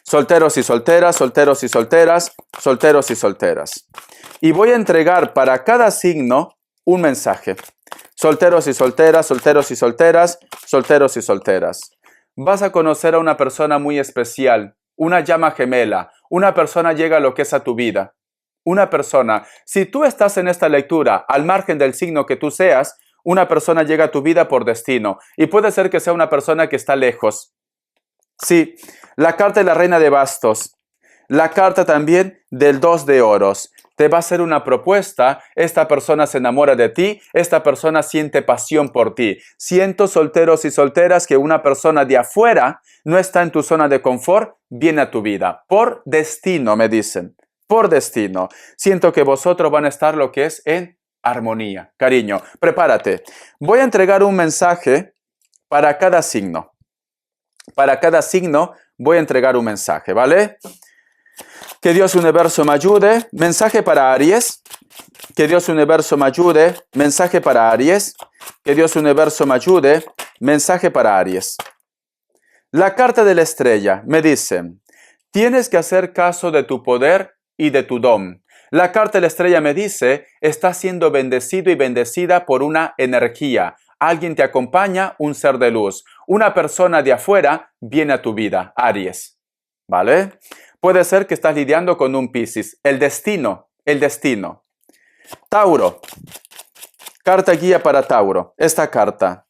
Solteros y solteras, solteros y solteras, solteros y solteras. Y voy a entregar para cada signo un mensaje. Solteros y solteras, solteros y solteras, solteros y solteras. Vas a conocer a una persona muy especial, una llama gemela. Una persona llega a lo que es a tu vida. Una persona, si tú estás en esta lectura, al margen del signo que tú seas, una persona llega a tu vida por destino. Y puede ser que sea una persona que está lejos. Sí, la carta de la reina de bastos. La carta también del 2 de oros. Te va a hacer una propuesta, esta persona se enamora de ti, esta persona siente pasión por ti. Siento, solteros y solteras, que una persona de afuera no está en tu zona de confort, viene a tu vida. Por destino, me dicen. Por destino. Siento que vosotros van a estar lo que es en armonía. Cariño, prepárate. Voy a entregar un mensaje para cada signo. Para cada signo voy a entregar un mensaje, ¿vale? Que Dios universo me ayude. Mensaje para Aries. Que Dios universo me ayude. Mensaje para Aries. Que Dios universo me ayude. Mensaje para Aries. La carta de la estrella me dice: tienes que hacer caso de tu poder y de tu don. La carta de la estrella me dice: estás siendo bendecido y bendecida por una energía. Alguien te acompaña, un ser de luz. Una persona de afuera viene a tu vida, Aries. ¿Vale? Puede ser que estás lidiando con un Piscis. El destino. Tauro. Carta guía para Tauro. Esta carta.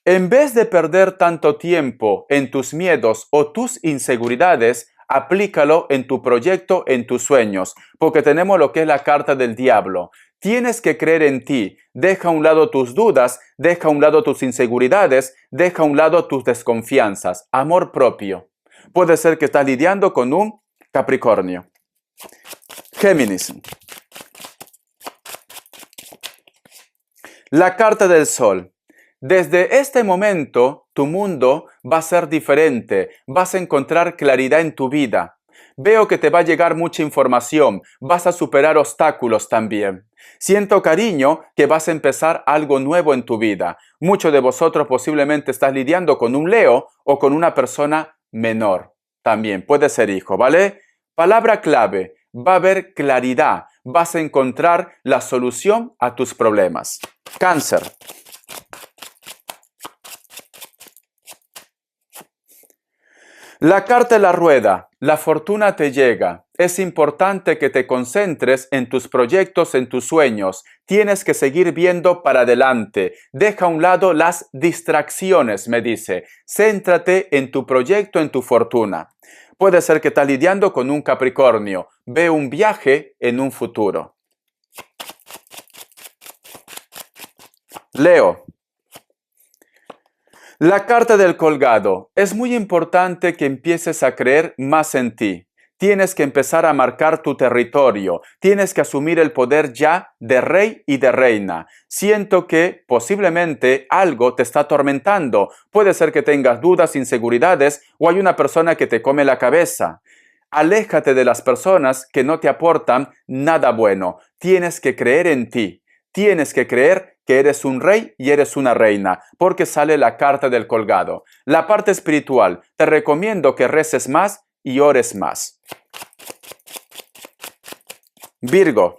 En vez de perder tanto tiempo en tus miedos o tus inseguridades, aplícalo en tu proyecto, en tus sueños, porque tenemos lo que es la carta del diablo. Tienes que creer en ti. Deja a un lado tus dudas, deja a un lado tus inseguridades, deja a un lado tus desconfianzas. Amor propio. Puede ser que estás lidiando con un Capricornio. Géminis. La carta del Sol. Desde este momento, tu mundo va a ser diferente. Vas a encontrar claridad en tu vida. Veo que te va a llegar mucha información. Vas a superar obstáculos también. Siento, cariño, que vas a empezar algo nuevo en tu vida. Muchos de vosotros posiblemente estás lidiando con un Leo o con una persona menor. También puede ser hijo, ¿vale? Palabra clave. Va a haber claridad. Vas a encontrar la solución a tus problemas. Cáncer. La carta de la rueda. La fortuna te llega. Es importante que te concentres en tus proyectos, en tus sueños. Tienes que seguir viendo para adelante. Deja a un lado las distracciones, me dice. Céntrate en tu proyecto, en tu fortuna. Puede ser que estás lidiando con un Capricornio. Ve un viaje en un futuro. Leo. La carta del colgado. Es muy importante que empieces a creer más en ti. Tienes que empezar a marcar tu territorio. Tienes que asumir el poder ya de rey y de reina. Siento que posiblemente algo te está atormentando. Puede ser que tengas dudas, inseguridades o hay una persona que te come la cabeza. Aléjate de las personas que no te aportan nada bueno. Tienes que creer en ti. Tienes que creer que eres un rey y eres una reina, porque sale la carta del colgado. La parte espiritual, te recomiendo que reces más y ores más. Virgo.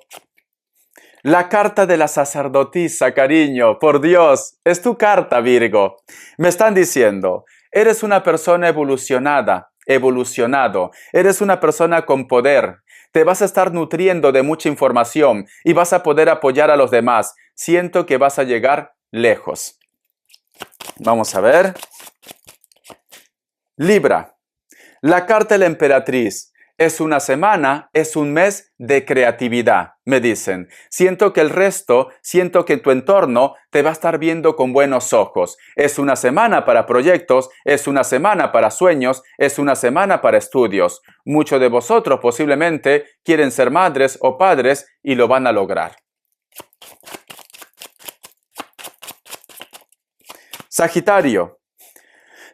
La carta de la sacerdotisa, cariño, por Dios, es tu carta, Virgo. Me están diciendo, eres una persona evolucionada, evolucionado. Eres una persona con poder. Te vas a estar nutriendo de mucha información y vas a poder apoyar a los demás. Siento que vas a llegar lejos. Vamos a ver. Libra. La carta de la emperatriz. Es una semana, es un mes de creatividad, me dicen. Siento que tu entorno te va a estar viendo con buenos ojos. Es una semana para proyectos, es una semana para sueños, es una semana para estudios. Muchos de vosotros posiblemente quieren ser madres o padres y lo van a lograr. Sagitario.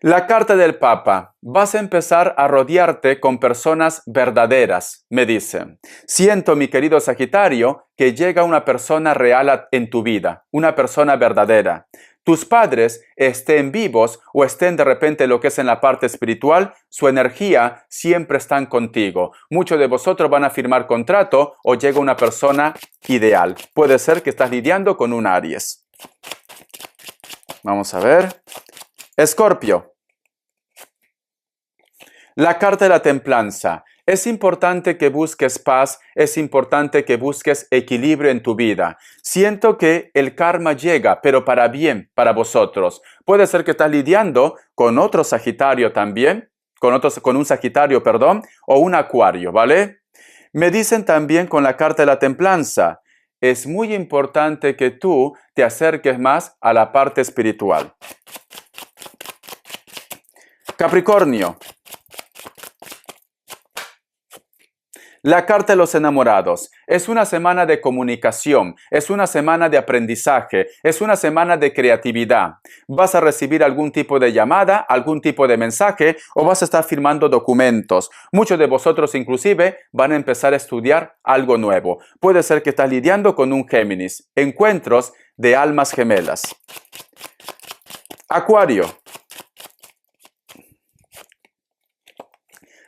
La carta del Papa. Vas a empezar a rodearte con personas verdaderas, me dicen. Siento, mi querido Sagitario, que llega una persona real en tu vida, una persona verdadera. Tus padres estén vivos o estén de repente lo que es en la parte espiritual, su energía siempre están contigo. Muchos de vosotros van a firmar contrato o llega una persona ideal. Puede ser que estás lidiando con un Aries. Vamos a ver. Escorpio. La carta de la templanza. Es importante que busques paz, es importante que busques equilibrio en tu vida. Siento que el karma llega, pero para bien, para vosotros. Puede ser que estás lidiando con otro Sagitario también, con un Sagitario, perdón, o un Acuario, ¿vale? Me dicen también con la carta de la templanza. Es muy importante que tú te acerques más a la parte espiritual. Capricornio. La carta de los enamorados. Es una semana de comunicación, es una semana de aprendizaje, es una semana de creatividad. Vas a recibir algún tipo de llamada, algún tipo de mensaje o vas a estar firmando documentos. Muchos de vosotros inclusive van a empezar a estudiar algo nuevo. Puede ser que estás lidiando con un Géminis. Encuentros de almas gemelas. Acuario.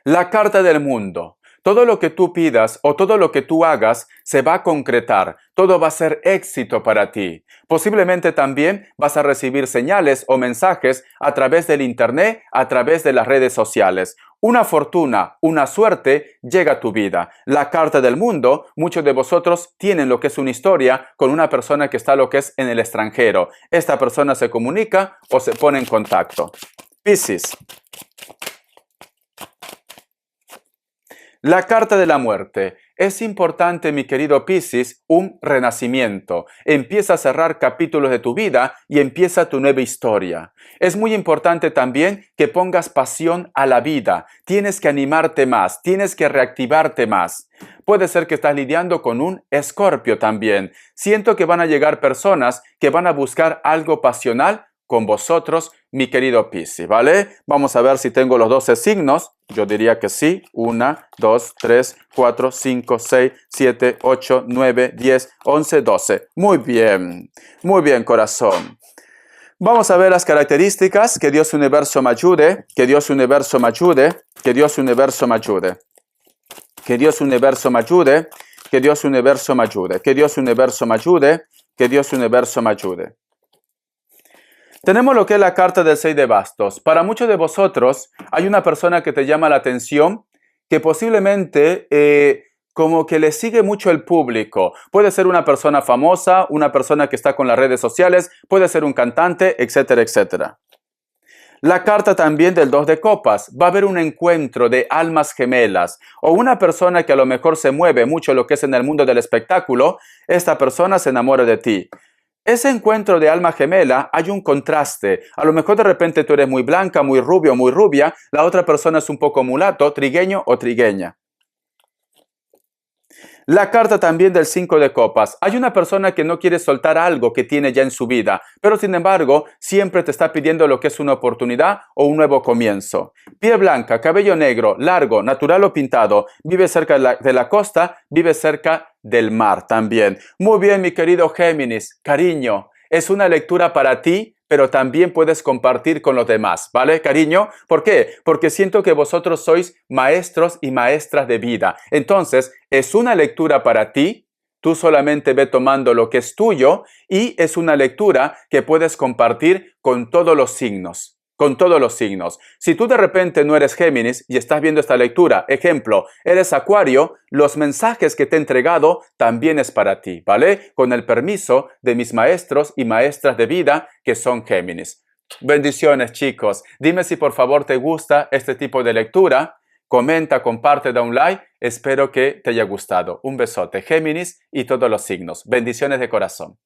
La carta del mundo. Todo lo que tú pidas o todo lo que tú hagas se va a concretar. Todo va a ser éxito para ti. Posiblemente también vas a recibir señales o mensajes a través del internet, a través de las redes sociales. Una fortuna, una suerte llega a tu vida. La carta del mundo, muchos de vosotros tienen lo que es una historia con una persona que está lo que es en el extranjero. Esta persona se comunica o se pone en contacto. Piscis. La carta de la muerte. Es importante, mi querido Piscis, un renacimiento. Empieza a cerrar capítulos de tu vida y empieza tu nueva historia. Es muy importante también que pongas pasión a la vida. Tienes que animarte más, tienes que reactivarte más. Puede ser que estás lidiando con un Escorpio también. Siento que van a llegar personas que van a buscar algo pasional con vosotros, mi querido Piscis, ¿vale? Vamos a ver si tengo los 12 signos. Yo diría que sí. 1, 2, 3, 4, 5, 6, 7, 8, 9, 10, 11, 12. Muy bien, corazón. Vamos a ver las características. Que Dios Universo me ayude, que Dios Universo me ayude, que Dios Universo me ayude. Que Dios Universo me ayude, que Dios Universo me ayude, que Dios Universo me ayude, que Dios Universo me ayude. Tenemos lo que es la carta del 6 de bastos. Para muchos de vosotros hay una persona que te llama la atención, que posiblemente como que le sigue mucho el público. Puede ser una persona famosa, una persona que está con las redes sociales, puede ser un cantante, etcétera, etcétera. La carta también del 2 de copas. Va a haber un encuentro de almas gemelas o una persona que a lo mejor se mueve mucho lo que es en el mundo del espectáculo. Esta persona se enamora de ti. Ese encuentro de alma gemela hay un contraste. A lo mejor de repente tú eres muy blanca, muy rubio, muy rubia. La otra persona es un poco mulato, trigueño o trigueña. La carta también del 5 de copas. Hay una persona que no quiere soltar algo que tiene ya en su vida, pero sin embargo siempre te está pidiendo lo que es una oportunidad o un nuevo comienzo. Piel blanca, cabello negro, largo, natural o pintado. Vive cerca de la costa, vive cerca del mar también. Muy bien, mi querido Géminis. Cariño, es una lectura para ti, pero también puedes compartir con los demás, ¿vale, cariño? ¿Por qué? Porque siento que vosotros sois maestros y maestras de vida. Entonces, es una lectura para ti, tú solamente ve tomando lo que es tuyo y es una lectura que puedes compartir con todos los signos. con todos los signos. Si tú de repente no eres Géminis y estás viendo esta lectura, ejemplo, eres Acuario, los mensajes que te he entregado también es para ti, ¿vale? Con el permiso de mis maestros y maestras de vida que son Géminis. Bendiciones, chicos. Dime si por favor te gusta este tipo de lectura. Comenta, comparte, da un like. Espero que te haya gustado. Un besote, Géminis y todos los signos. Bendiciones de corazón.